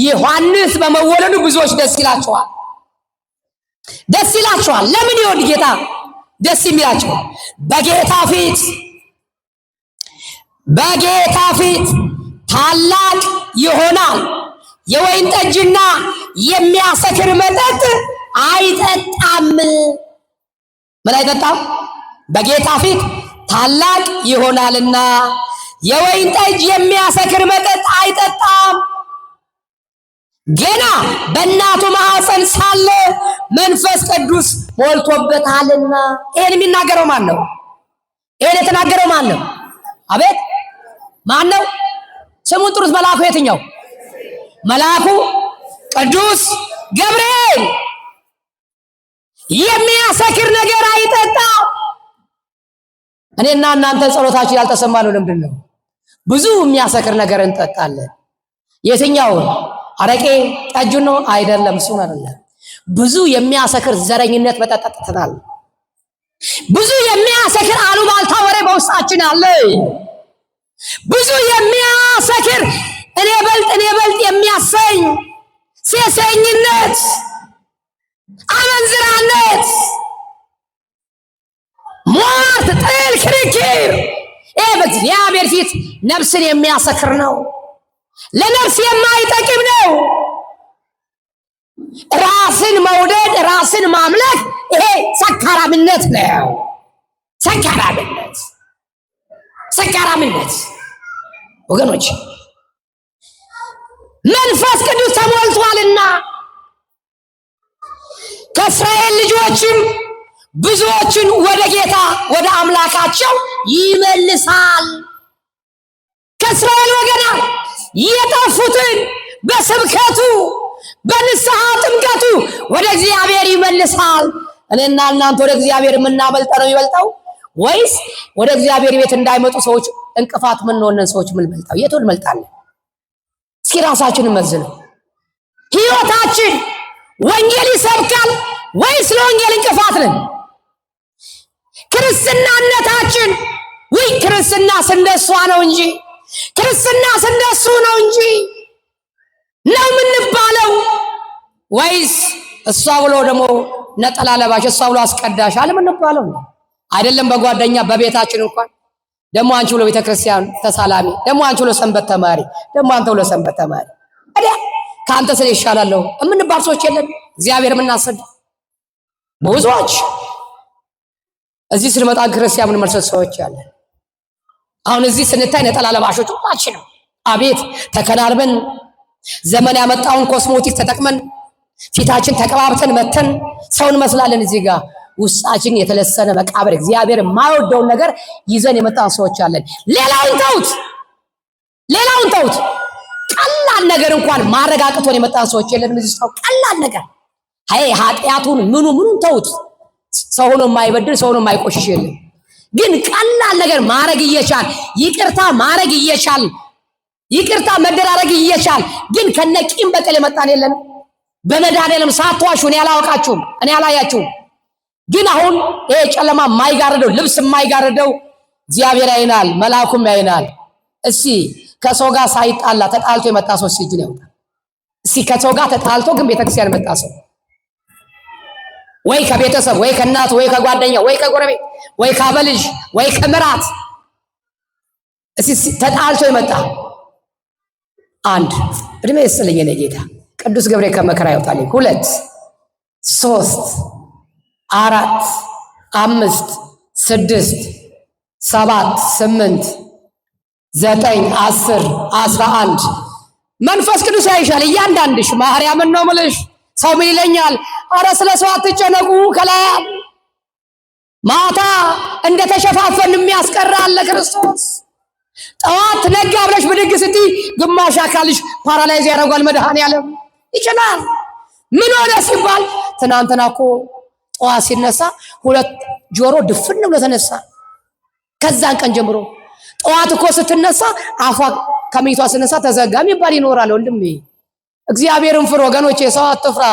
ዮሐንስ በመወለዱ ብዙዎች ደስ ይላቸዋል። ለምን ይሆን ጌታ ደስ የሚላቸው? በጌታ ፊት ታላቅ ይሆናል፣ የወይን ጠጅና የሚያሰክር መጠጥ አይጠጣም። ምን አይጠጣም? በጌታ ፊት ታላቅ ይሆናልና። የወይን ጠጅ የሚያሰክር መጠጥ አይጠጣም። ገና በእናቱ ማኅፀን ሳለ መንፈስ ቅዱስ ሞልቶበታልና። ይሄን የሚናገረው ማን ነው? ይሄን የተናገረው ማን ነው? አቤት ማን ነው? ስሙን ጥሩት። መልአኩ የትኛው? መልአኩ ቅዱስ ገብርኤል። የሚያሰክር ነገር አይጠጣም። እኔና እናንተ ጸሎታችን ያልተሰማነው ለምንድን ነው? ብዙ የሚያሰክር ነገር እንጠጣለን። የትኛውን? አረቄ ጠጁን ነው? አይደለም፣ እሱን አይደለም። ብዙ የሚያሰክር ዘረኝነት መጠጣትናል። ብዙ የሚያሰክር አሉባልታ ወሬ በውስጣችን አለ። ብዙ የሚያሰክር እኔ በልጥ የሚያሰኝ ሴሰኝነት፣ አመንዝራነት፣ ሟርት፣ ጥል፣ ክርክር ይህ በእግዚአብሔር ፊት ነፍስን የሚያሰክር ነው። ለነፍስ የማይጠቅም ነው። ራስን መውደድ፣ ራስን ማምለክ ይሄ ሰካራምነት ነው። ሰካራምነት ወገኖች፣ መንፈስ ቅዱስ ተሞልቷልና ከእስራኤል ልጆችም ብዙዎችን ወደ ጌታ ወደ አምላካቸው ይመልሳል። ከእስራኤል ወገናት የጠፉትን በስብከቱ በንስሐ ጥምቀቱ ወደ እግዚአብሔር ይመልሳል። እኔና እናንተ ወደ እግዚአብሔር የምናመልጠው ነው የሚበልጠው ወይስ ወደ እግዚአብሔር ቤት እንዳይመጡ ሰዎች እንቅፋት ምን ሆነን ሰዎች ምን መልጣው? የቱን መልጣለን? እስኪ ራሳችንን መዝነው። ሕይወታችን ወንጌል ይሰብካል ወይስ ለወንጌል እንቅፋት ነን? ክርስትናነታችን ወይ ክርስትና ስንደሷ ነው እንጂ ክርስትና ስንደሱ ነው እንጂ ነው የምንባለው ወይስ እሷ ብሎ ደግሞ ነጠላ ለባሽ እሷ ብሎ አስቀዳሽ አለ የምንባለው? አይደለም። በጓደኛ በቤታችን እንኳን ደግሞ አንቺ ብሎ ቤተክርስቲያን ተሳላሚ፣ ደግሞ አንቺ ብሎ ሰንበት ተማሪ፣ ደግሞ አንተ ብሎ ሰንበት ተማሪ አይደል? ካንተ ስለ ይሻላለሁ የምንባል ሰዎች የለን? እግዚአብሔር የምናሰድ ብዙዎች እዚህ ስንመጣ ክርስቲያን ምን መልሰት ሰዎች ያለን። አሁን እዚህ ስንታይ ነጠላ ለባሾች ሁላችን ነው። አቤት ተከናርበን ዘመን ያመጣውን ኮስሞቲክስ ተጠቅመን ፊታችን ተቀባብተን መተን ሰውን መስላለን። እዚህ ጋር ውስጣችን የተለሰነ መቃብር እግዚአብሔር የማይወደውን ነገር ይዘን የመጣን ሰዎች አለን። ሌላውን ተውት። ቀላል ነገር እንኳን ማረጋግጦን የመጣን ሰዎች የለም። እዚህ ሰው ቀላል ነገር ኃጢአቱን ምኑን ተውት። ሰው ሆኖ የማይበድል ሰው ሆኖ የማይቆሽሽ የለም። ግን ቀላል ነገር ማረግ እየቻል ይቅርታ ማረግ እየቻል ይቅርታ መደራረግ እየቻል ግን ከነቂም በቀል የመጣን የለም። በመድኃኔዓለም ሳትዋሹ እኔ አላወቃችሁም፣ እኔ አላያችሁም። ግን አሁን ይሄ ጨለማ የማይጋርደው ልብስ የማይጋርደው እግዚአብሔር ያይናል፣ መልአኩም ያይናል። እስቲ ከሰው ጋር ሳይጣላ ተጣልቶ የመጣ ሰው ሲጅን ያውጣል። እስቲ ከሰው ጋር ተጣልቶ ግን ቤተክርስቲያን የመጣ ሰው ወይ ከቤተሰብ ወይ ከእናት ወይ ከጓደኛ ወይ ከጎረቤት ወይ ከአበልጅ ወይ ከምራት እስቲ ተጣልቶ የመጣ አንድ እድሜ ይስጥልኝ የኔ ጌታ ቅዱስ ገብርኤል ከመከራ ያውጣልኝ። 2 3 4 5 6 7 8 9 10 11 መንፈስ ቅዱስ ያይሻል። እያንዳንድሽ ማርያምን ነው የምልሽ። ሰው ምን ይለኛል? አረ ስለ ሰው አትጨነቁ። ከላይ ማታ እንደተሸፋፈን የሚያስቀር አለ ክርስቶስ። ጠዋት ነጋ ብለሽ ብድግ ስትይ ግማሽ አካልሽ ፓራላይዝ ያደርጋል። መድኃኔዓለም ይችላል። ምን ሆነ ሲባል ትናንትና እኮ ጠዋት ሲነሳ 2 ጆሮ ድፍን ብሎ ተነሳ። ከዛን ቀን ጀምሮ ጠዋት እኮ ስትነሳ አፏ ከመኝቷ ስትነሳ ተዘጋ የሚባል ይኖራል። ወንድሜ እግዚአብሔርን ፍሩ ወገኖቼ፣ ሰው አትፍራ።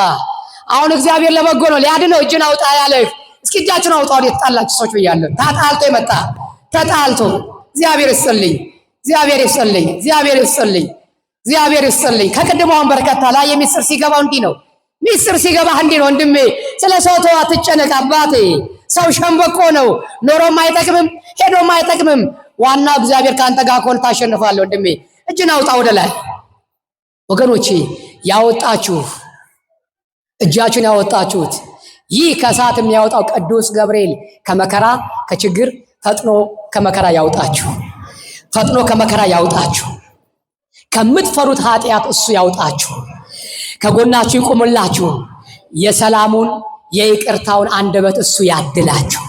አሁን እግዚአብሔር ለበጎ ነው ሊያድነው። እጅን አውጣ ያለህ እስኪ እጃችሁን አውጣ። ወደ ተጣላችሁ ሰዎች ብያለሁ። ተጣልቶ የመጣ ተጣልቶ እግዚአብሔር ይስጥልኝ፣ እግዚአብሔር ይስጥልኝ፣ እግዚአብሔር ይስጥልኝ፣ እግዚአብሔር ይስጥልኝ። ከቅድሞውን በርከታ ላይ የሚስጥር ሲገባው እንዲህ ነው። ሚስጥር ሲገባህ እንዲህ ነው ወንድሜ። ስለ ሰው ተው አትጨነቅ አባቴ። ሰው ሸምበቆ ነው፣ ኖሮም አይጠቅምም፣ ሄዶም አይጠቅምም። ዋናው እግዚአብሔር ካንተ ጋር ከሆነ ታሸንፋለህ ወንድሜ። እጅን አውጣ ወደ ላይ ወገኖቼ ያወጣችሁ እጃችሁን ያወጣችሁት ይህ ከእሳት የሚያወጣው ቅዱስ ገብርኤል ከመከራ ከችግር ፈጥኖ ከመከራ ያውጣችሁ። ፈጥኖ ከመከራ ያውጣችሁ። ከምትፈሩት ኃጢአት እሱ ያውጣችሁ። ከጎናችሁ ይቆምላችሁ። የሰላሙን የይቅርታውን አንደበት እሱ ያድላችሁ።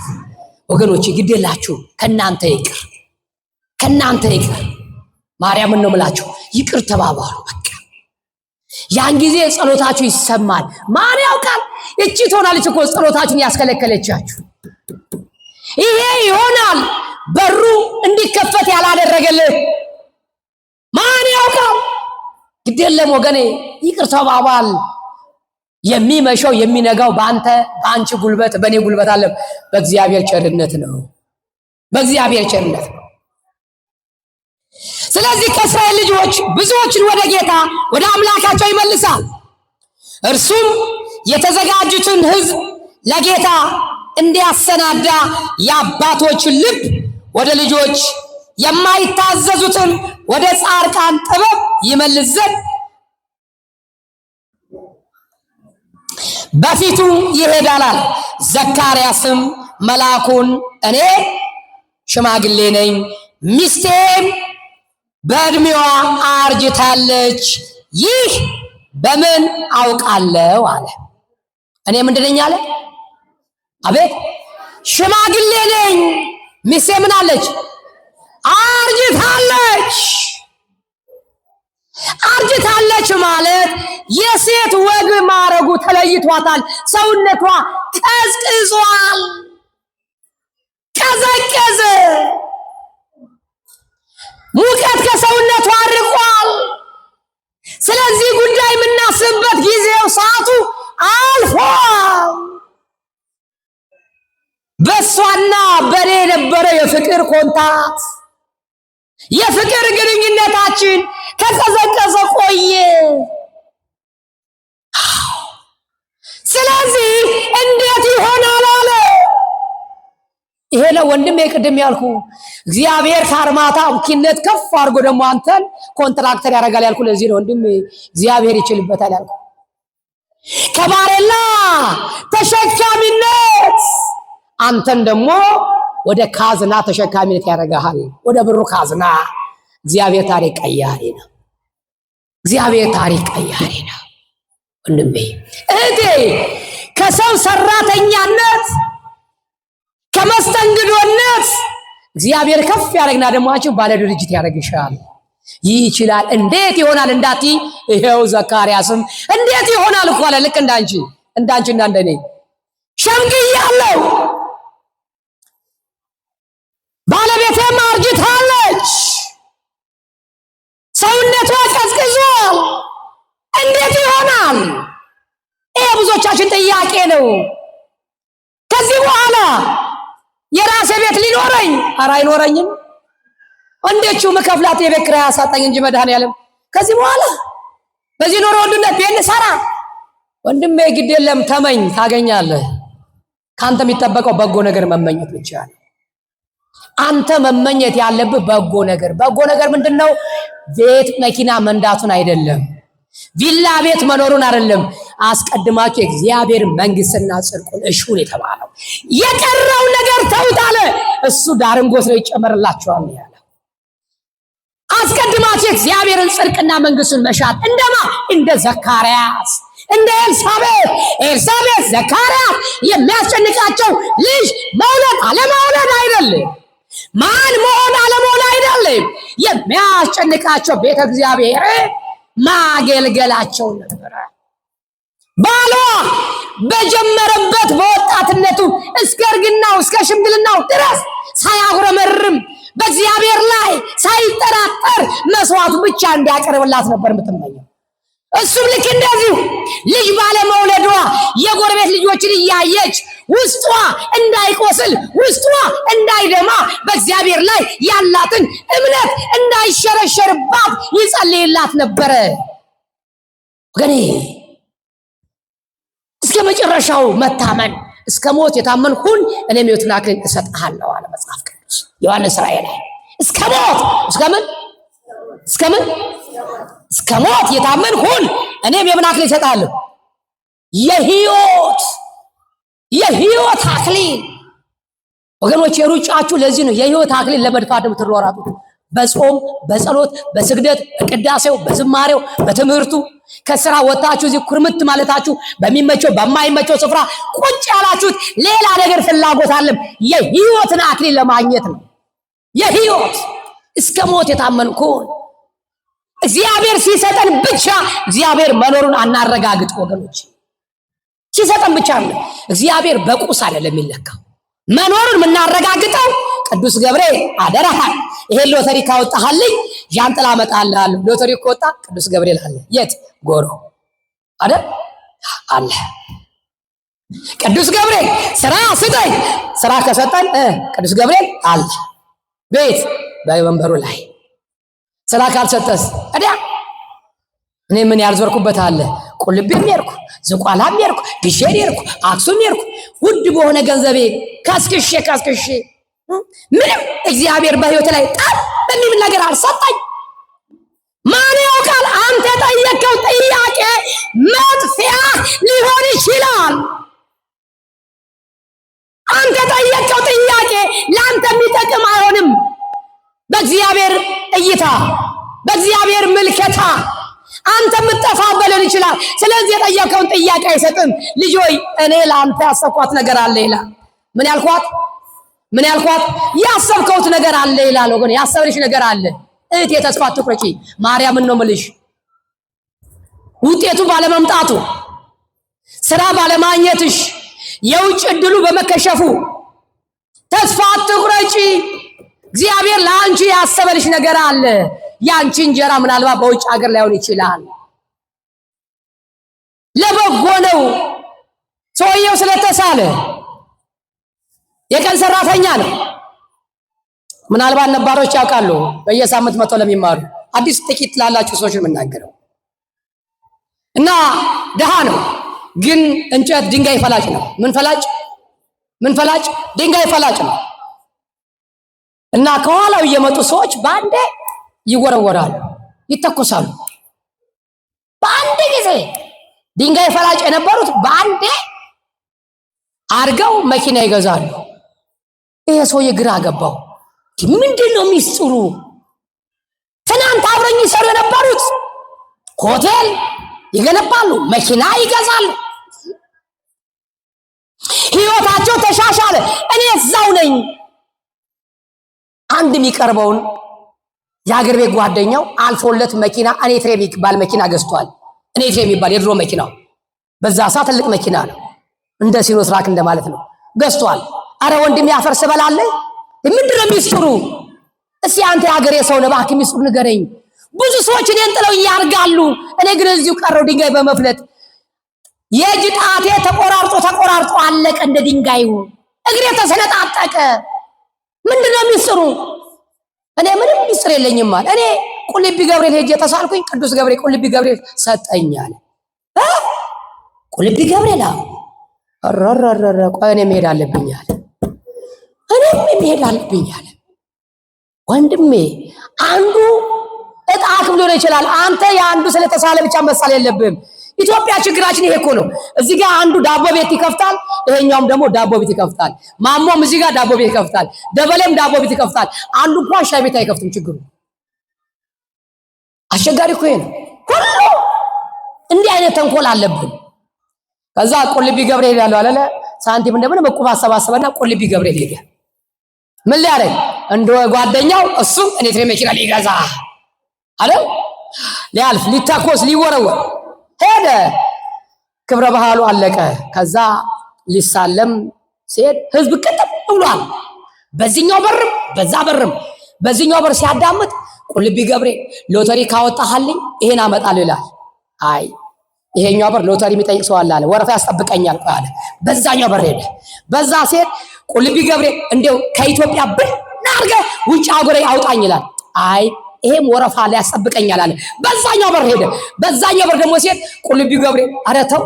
ወገኖቼ ግዴላችሁ ከናንተ ይቅር ከናንተ ይቅር። ማርያምን ነው የምላችሁ፣ ይቅር ተባባሉ። በቃ ያን ጊዜ ጸሎታችሁ ይሰማል። ማን ያውቃል? እቺ ትሆናለች እኮ ጸሎታችሁን ያስከለከለቻችሁ። ይሄ ይሆናል በሩ እንዲከፈት ያላደረገልህ። ማን ያውቃል? ግዴለም ወገኔ፣ ይቅር ተባባል። የሚመሸው የሚነጋው በአንተ በአንቺ ጉልበት በእኔ ጉልበት አለ፣ በእግዚአብሔር ቸርነት ነው። በእግዚአብሔር ቸርነት ነው። ስለዚህ ከእስራኤል ልጆች ብዙዎችን ወደ ጌታ ወደ አምላካቸው ይመልሳል። እርሱም የተዘጋጁትን ሕዝብ ለጌታ እንዲያሰናዳ የአባቶችን ልብ ወደ ልጆች የማይታዘዙትን ወደ ጻድቃን ጥበብ ይመልስ ዘንድ በፊቱ ይሄዳል። ዘካርያስም መልአኩን እኔ ሽማግሌ ነኝ፣ ሚስቴም በዕድሜዋ አርጅታለች፣ ይህ በምን አውቃለሁ አለ። እኔ ምንድነኝ አለ? አቤት ሽማግሌ ነኝ፣ ሚስቴ ምን አለች? አርጅታለች። አርጅታለች ማለት የሴት ወግ ማረጉ ተለይቷታል። ሰውነቷ ቀዝቅዟል፣ ቀዘቀዘ። ሙቀት ከሰውነቷ አርቋል። ስለዚህ ጉዳይ የምናስብበት ጊዜው ሰዓቱ አልፏል። በሷና በኔ የነበረ የፍቅር ኮንታት የፍቅር ግንኙነታችን ከቀዘቀዘ ቆየ። ስለዚህ እንዴት ይሆናል አለ። ይሄ ነው ወንድም የቅድም ያልኩ እግዚአብሔር ከአርማታ አብኪነት ከፍ አድርጎ ደግሞ አንተን ኮንትራክተር ያደርጋል ያልኩ ለዚህ ነው ወንድም እግዚአብሔር ይችልበታል ያልኩ። ከባሬላ ተሸካሚነት አንተን ደግሞ ወደ ካዝና ተሸካሚነት ያደርጋል፣ ወደ ብሩ ካዝና። እግዚአብሔር ታሪክ ቀያሪ ነው። እግዚአብሔር ታሪክ ቀያሪ ነው። ወንድሜ እህቴ፣ ከሰው ሰራተኛነት ከመስተንግዶነት እግዚአብሔር ከፍ ያደርግና ደግሞ አንቺ ባለ ድርጅት ያደርግሻል። ይችላል። እንዴት ይሆናል እንዳቲ ይሄው ዘካርያስም እንዴት ይሆናል እኮ አለ። ልክ እንዳንቺ እና እንደኔ ሸምግያለሁ፣ ባለቤቴም አርጅታለች፣ ሰውነቷ ቀዝቅዟል። እንዴት ይሆናል? ይሄ ብዙዎቻችን ጥያቄ ነው። ከዚህ በኋላ የራሴ ቤት ሊኖረኝ ኧረ አይኖረኝም። እንዴቹ መከፍላት የቤት ኪራይ አሳጣኝ እንጂ መድኃኒዓለም ከዚህ በኋላ በዚህ ኑሮ ውድነት ቤት ልሰራ። ወንድሜ ግድ የለም ተመኝ፣ ታገኛለህ። ካንተ የሚጠበቀው በጎ ነገር መመኘት ብቻ ነው። አንተ መመኘት ያለብህ በጎ ነገር። በጎ ነገር ምንድነው? ቤት መኪና መንዳቱን አይደለም፣ ቪላ ቤት መኖሩን አይደለም። አስቀድማችሁ የእግዚአብሔር መንግስትና ጽድቁን እሹን የተባለው የቀረው ነገር ተውት አለ። እሱ ዳርንጎት ነው ይጨመርላችኋል ያለ። አስቀድማችሁ የእግዚአብሔርን ጽድቅና መንግስቱን መሻት እንደማ እንደ ዘካርያስ እንደ ኤልሳቤጥ ዘካርያስ የሚያስጨንቃቸው ልጅ መውለድ አለመውለድ አይደለም፣ ማን መሆን አለመሆን አይደለም። የሚያስጨንቃቸው ቤተ እግዚአብሔር ማገልገላቸው ነበረ። ባሏ በጀመረበት በወጣትነቱ እስከ እርግናው እስከ ሽምግልናው ድረስ ሳያጉረመርም በእግዚአብሔር ላይ ሳይጠራጠር መስዋዕቱ ብቻ እንዲያቀርብላት ነበር የምትመኘው። እሱም ልክ እንደዚሁ ልጅ ባለመውለዷ የጎረቤት ልጆችን እያየች ውስጧ እንዳይቆስል ውስጧ እንዳይደማ በእግዚአብሔር ላይ ያላትን እምነት እንዳይሸረሸርባት ይጸልይላት ነበረ። ወገኔ እስከ መጨረሻው መታመን እስከ ሞት የታመን ሁን እኔም ሕይወትን አክሊል እሰጥሃለሁ አለ መጽሐፍ ቅዱስ ዮሐንስ ራእይ ላይ። እስከ ሞት እስከ ምን እስከ ሞት የታመንክ ሁን፣ እኔም የምን አክሊል እሰጥሃለሁ? የሕይወት አክሊል። ወገኖች የሩጫችሁ ለዚህ ነው። የሕይወት አክሊል ለመድፋት የምትሯሯጡት በጾም በጸሎት በስግደት በቅዳሴው በዝማሬው በትምህርቱ። ከስራ ወጣችሁ እዚህ ኩርምት ማለታችሁ በሚመቸው በማይመቸው ስፍራ ቁጭ ያላችሁት ሌላ ነገር ፍላጎት አለም የሕይወትን አክሊል ለማግኘት ነው። የሕይወት እስከ ሞት የታመንኩ እግዚአብሔር ሲሰጠን ብቻ እግዚአብሔር መኖሩን አናረጋግጥ ወገኖች። ሲሰጠን ብቻ ነው። እግዚአብሔር በቁስ አይደለም የሚለካው። መኖሩን የምናረጋግጠው ቅዱስ ገብርኤል አደራህ ይሄን ሎተሪ ካወጣህልኝ ዣንጥላ አመጣልሃለሁ። ሎተሪ ከወጣ ቅዱስ ገብርኤል አለ። የት? ጎሮ አይደል አለ። ቅዱስ ገብርኤል ስራ ስጠኝ፣ ስራ ከሰጠን ቅዱስ ገብርኤል አለ። ቤት በወንበሩ ላይ። ስራ ካልሰጠስ እዲያ እኔ ምን ያልዞርኩበት አለ? ቁልቢም ሄድኩ፣ ዝቋላም ሄድኩ፣ ግሼም ሄድኩ፣ አክሱም ሄድኩ። ውድ በሆነ ገንዘቤ ካስክሼ ምንም እግዚአብሔር በሕይወት ላይ ጣል በሚል ነገር አልሰጠኝ። ማን ያውቃል? አንተ ጠየቀው ጥያቄ መጥፊያ ሊሆን ይችላል። አንተ ጠየቀው ጥያቄ ለአንተ የሚጠቅም አይሆንም። በእግዚአብሔር እይታ በእግዚአብሔር ምልከታ አንተ የምትጠፋ በለን ይችላል። ስለዚህ የጠየቀውን ጥያቄ አይሰጥም። ልጅ ሆይ እኔ ለአንተ ያሰብኳት ነገር አለ ይላል። ምን ያልኳት? ያሰብከውት ነገር አለ ይላል። ወገን ያሰብልሽ ነገር አለ። እህቴ ተስፋ አትቁረጪ። ማርያምን ነው የምልሽ። ውጤቱ ባለመምጣቱ፣ ስራ ባለማግኘትሽ፣ የውጭ እድሉ በመከሸፉ ተስፋ አትቁረጪ። እግዚአብሔር ለአንቺ ያሰበልሽ ነገር አለ። ያንቺ እንጀራ ምናልባት በውጭ ሀገር ላይሆን ይችላል። ለበጎ ነው። ሰውየው ስለተሳለ የቀን ሰራተኛ ነው። ምናልባት ነባሮች ያውቃሉ። በየሳምንት መጥተው ለሚማሩ አዲስ ጥቂት ላላችሁ ሰዎች የምናገረው እና ደሃ ነው፣ ግን እንጨት ድንጋይ ፈላጭ ነው። ምን ፈላጭ? ድንጋይ ፈላጭ ነው። እና ከኋላው እየመጡ ሰዎች በአንዴ ይወረወራሉ፣ ይተኮሳሉ። በአንድ ጊዜ ድንጋይ ፈላጭ የነበሩት በአንዴ አርገው መኪና ይገዛሉ። ይሄ ሰውዬ ግራ ገባው። ምንድነው ሚስጥሩ? ትናንት አብረኝ ይሰሩ የነበሩት ሆቴል ይገነባሉ፣ መኪና ይገዛሉ፣ ህይወታቸው ተሻሻለ። እኔ እዛው ነኝ። አንድ የሚቀርበውን የሀገር ቤት ጓደኛው አልፎለት መኪና እኔትሬ የሚባል መኪና ገዝቷል። እኔትሬ የሚባል የድሮ መኪናው በዛ ሰዓት ትልቅ መኪና ነው፣ እንደ ሲኖትራክ እንደማለት ነው። ገዝቷል። አረ ወንድም ያፈርስ በላለህ። ምንድነው ሚስጥሩ? እስኪ አንተ የሀገሬ ሰው ነህ፣ እባክህ ሚስጥሩ ንገረኝ። ብዙ ሰዎች እኔን ጥለው ያርጋሉ፣ እኔ ግን እዚሁ ቀረው ድንጋይ በመፍለጥ። የእጅ ጣቴ ተቆራርጦ አለቀ እንደ ድንጋዩ፣ እግሬ ተሰነጣጠቀ። ምንድነው ሚስጥሩ? እኔ ምንም ሚስጥር የለኝም አለ። እኔ ቁልቢ ገብርኤል ሄጄ ተሳልኩኝ፣ ቅዱስ ገብርኤል ቁልቢ ገብርኤል ሰጠኛል። ቁልቢ ገብርኤል አረረረረ ቆይ እኔ መሄድ አለብኝ አለ። እኔም መሄድ አለብኝ አለ። ወንድሜ አንዱ እጣ ክፍል ሊሆን ይችላል። አንተ የአንዱ ስለተሳለ ብቻ መሳል የለብህም። ኢትዮጵያ ችግራችን ይሄ እኮ ነው። እዚህ ጋር አንዱ ዳቦ ቤት ይከፍታል፣ ይሄኛውም ደግሞ ዳቦ ቤት ይከፍታል። ማሞም እዚህ ጋር ዳቦ ቤት ይከፍታል፣ ደበሌም ዳቦ ቤት ይከፍታል። አንዱ እንኳን ሻይ ቤት አይከፍትም። ችግሩ አስቸጋሪ እኮ ነው። ሁሉ እንዲህ አይነት ተንኮል አለብን። ከዛ ቁልቢ ገብርኤል ያለው አለለ ሳንቲም እንደምን በቁብ አሰባሰበና ቁልቢ ገብርኤል ሄደ። ምን ሊያደርግ እንደ ጓደኛው እሱም እኔ ትሬ መኪና ሊገዛ አለ። ሊያልፍ ሊታኮስ ሊወረወር ሄደ። ክብረ ባህሉ አለቀ። ከዛ ሊሳለም ሲሄድ ህዝብ ቅጥም ብሏል። በዚህኛው በርም በዛ በርም። በዚህኛው በር ሲያዳምጥ ቁልቢ ገብርኤል ሎተሪ ካወጣህልኝ ይሄን አመጣለሁ ይላል። አይ ይሄኛው በር ሎተሪ የሚጠይቅ ሰው አለ፣ ወረፋ ያስጠብቀኛል አለ። በዛኛው በር ሄደ። በዛ ሴት ቁልቢ ገብርኤል እንደው ከኢትዮጵያ ብናርገ ውጭ ሀገር አውጣኝ ይላል። አይ ይሄም ወረፋ ላይ ያስጠብቀኛል አለ። በዛኛው በር ሄደ። በዛኛው በር ደግሞ ሴት ቁልቢ ገብርኤል ኧረ ተው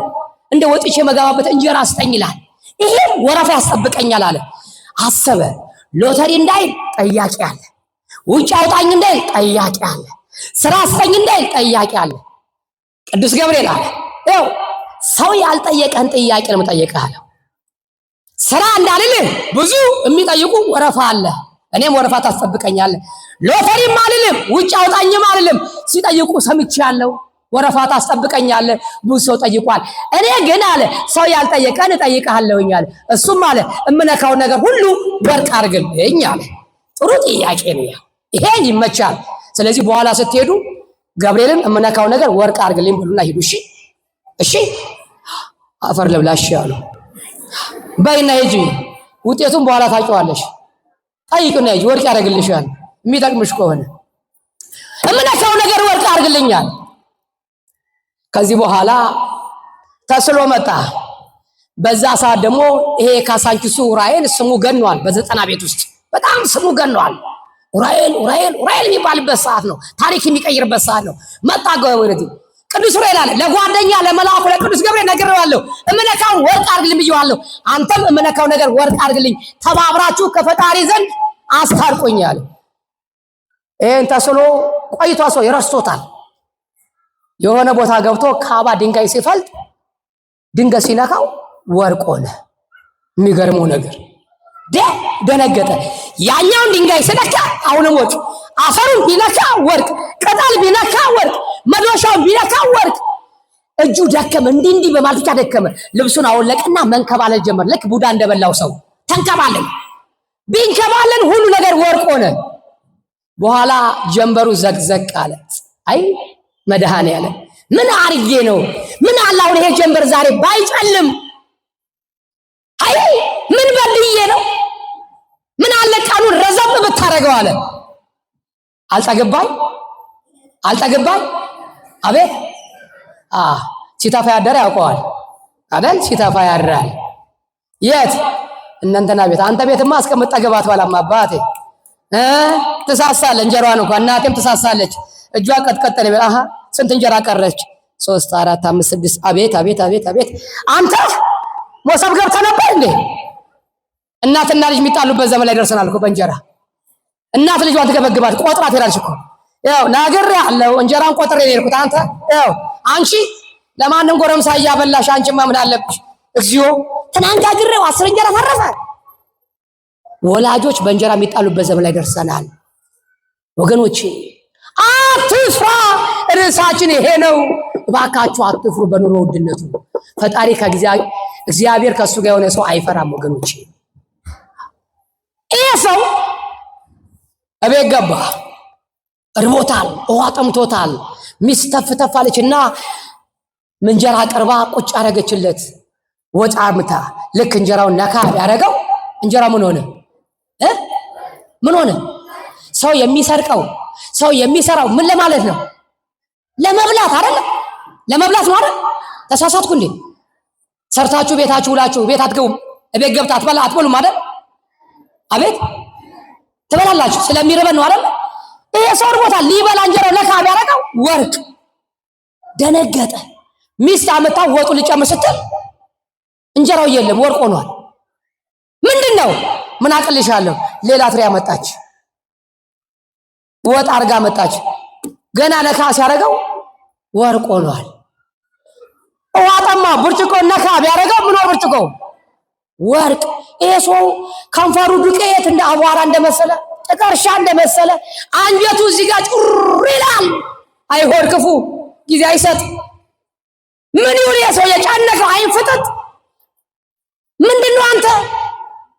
እንደ ወጥቼ መጋባበት እንጀራ አስጠኝ ይላል። ይሄም ወረፋ ያስጠብቀኛል አለ። አሰበ። ሎተሪ እንዳይል ጠያቂ አለ፣ ውጭ አውጣኝ እንዳይል ጠያቂ አለ። ስራ አስጠኝ እንዳይል ጠያቂ አለ። ቅዱስ ገብርኤል አለ ይኸው ሰው ያልጠየቀን ጥያቄ ነው የምጠይቅህ አለው። ስራ እንዳልልህ ብዙ የሚጠይቁ ወረፋ አለ። እኔም ወረፋ ታስጠብቀኛለህ። ሎተሪም አልልም ውጭ አውጣኝም አልልም። ሲጠይቁ ሰምቻለሁ። ወረፋ ታስጠብቀኛለህ። ብዙ ሰው ጠይቋል። እኔ ግን አለ ሰው ያልጠየቀን እጠይቅሃለሁኝ አለ። እሱም አለ እምነካውን ነገር ሁሉ ወርቅ አድርግልኝ አለ። ጥሩ ጥያቄ ነው። ይሄ ይመቻል። ስለዚህ በኋላ ስትሄዱ ገብርኤልን እምነካው ነገር ወርቅ አድርግልኝ ብሉና ሂዱ። እሺ እሺ አፈር ለብላሽ ያሉ በይና ሂጂ። ውጤቱን በኋላ ታውቂዋለሽ። ጠይቁና ሂጂ። ወርቅ ያደርግልሻል የሚጠቅምሽ ከሆነ። እምነካው ነገር ወርቅ አድርግልኛል። ከዚህ በኋላ ተስሎ መጣ። በዛ ሰዓት ደግሞ ይሄ ካሳንቺሱ ኡራኤል ስሙ ገኗል። በዘጠና ቤት ውስጥ በጣም ስሙ ገኗል። ኡራኤል ኡራኤል ኡራኤል የሚባልበት ሰዓት ነው። ታሪክ የሚቀይርበት ሰዓት ነው። መጣ ገብርኤል ቅዱስ ኡራኤል አለ ለጓደኛ ለመልአኩ ለቅዱስ ገብርኤል ነግሬዋለሁ። እምነካውን ወርቅ አድርግልኝ ብዬዋለሁ። አንተም እምነካው ነገር ወርቅ አድርግልኝ፣ ተባብራችሁ ከፈጣሪ ዘንድ አስታርቁኛል። ይሄን ተስሎ ቆይቶ ሰው ይረስቶታል። የሆነ ቦታ ገብቶ ካባ ድንጋይ ሲፈልጥ ድንጋይ ሲነካው ወርቅ ሆነ። የሚገርመው ነገር ደነገጠ። ያኛውን ድንጋይ ሲነካ አሁንም ወርቅ፣ አፈሩን ቢነካ ወርቅ፣ ቅጠል ቢነካ ወርቅ፣ መዶሻውን ቢነካ ወርቅ። እጁ ደከመ። እንዲህ በማለት ደከመ። ልብሱን አወለቀና መንከባለል ጀመረ። ልክ ቡዳ እንደበላው ሰው ተንከባለን። ቢንከባለን ሁሉ ነገር ወርቅ ሆነ። በኋላ ጀንበሩ ዘቅዘቅ አለ። አይ መድኃኔዓለም ምን አርጌ ነው? ምን አለ አሁን ይሄ ጀንበር ዛሬ ባይጨልም? አይ ምን በልዬ ነው? ምን አለ ቀኑን ረዘም ብታረገው አለ። አልጠገባኝ አቤት ሲተፋ ያደረ ያውቀዋል አይደል? ሲተፋ ያድራል። የት እናንተና ቤት? አንተ ቤትማ እስከምጠገባት ባላማ አባቴ ትሳሳለህ። እንጀራዋን እንኳን እናቴም ትሳሳለች። እጇ ቀጥቀጠለ ይበል። አሃ ስንት እንጀራ ቀረች? 3 4 5 6 አቤት አቤት አቤት አቤት። አንተ ሞሰብ ገብተህ ነበር እንዴ? እናትና ልጅ የሚጣሉበት ዘመን ላይ ደርሰናል እኮ በእንጀራ። እናት ልጇን ትገበግባት ቆጥራ ትሄዳለች እኮ። ያው ናግሬሃለሁ እንጀራን ቆጥሬ ነው የሄድኩት። አንተ ያው አንቺ ለማንም ጎረምሳ እያበላሽ አንቺማ ምን አለብሽ? እግዚኦ ተናንጋግሬው 10 እንጀራ ተረፈ። ወላጆች በእንጀራ የሚጣሉበት ዘመን ላይ ደርሰናል ወገኖቼ። አትፍራ፣ ርዕሳችን ይሄ ነው። እባካችሁ አትፍሩ። በኑሮ ውድነቱ ፈጣሪ እግዚአብሔር ከሱ ጋር የሆነ ሰው አይፈራም ወገኖቼ። ይሄ ሰው እቤት ገባ። እርቦታል፣ ውሃ ጠምቶታል። ሚስት ተፍተፋለችና እንጀራ ቀርባ ቁጭ አረገችለት። ወጥ አምታ ልክ እንጀራውን ነካ ያደረገው እንጀራ ምን ሆነ? ምን ሆነ? ሰው የሚሰርቀው ሰው የሚሰራው ምን ለማለት ነው? ለመብላት አይደል? ለመብላት ነው አይደል? ተሳሳትኩ እንዴ? ሰርታችሁ ቤታችሁ ውላችሁ ቤት አትገቡም? እቤት ገብታ አትበሉም አይደል? አቤት ትበላላችሁ። ስለሚርበን ነው አይደል? ይሄ ሰው እርቦታል። ሊበላ እንጀራው ለካ ቢያረጋው ወርቅ። ደነገጠ። ሚስት አመጣ ወጡ ሊጨምር ስትል እንጀራው የለም ወርቅ ሆኗል። ምንድነው? ምን አቅልሻለሁ? ሌላ ትሪ አመጣች። ወጥ አርጋ መጣች። ገና ነካ ሲያረጋው ወርቅ ሆኗል። ውሃ ጠማ። ብርጭቆ ነካ ቢያረጋው ምን ሆነ? ብርጭቆ ወርቅ። ይሄ ሰው ከንፈሩ ዱቄት እንደ አቧራ እንደመሰለ ጥቀርሻ እንደመሰለ አንጀቱ እዚህ ጋር ጩር ይላል። አይሆድ ክፉ ጊዜ አይሰጥ። ምን ይሁን የሰው የጫነቀው አይፍጥጥ። ምንድነው አንተ?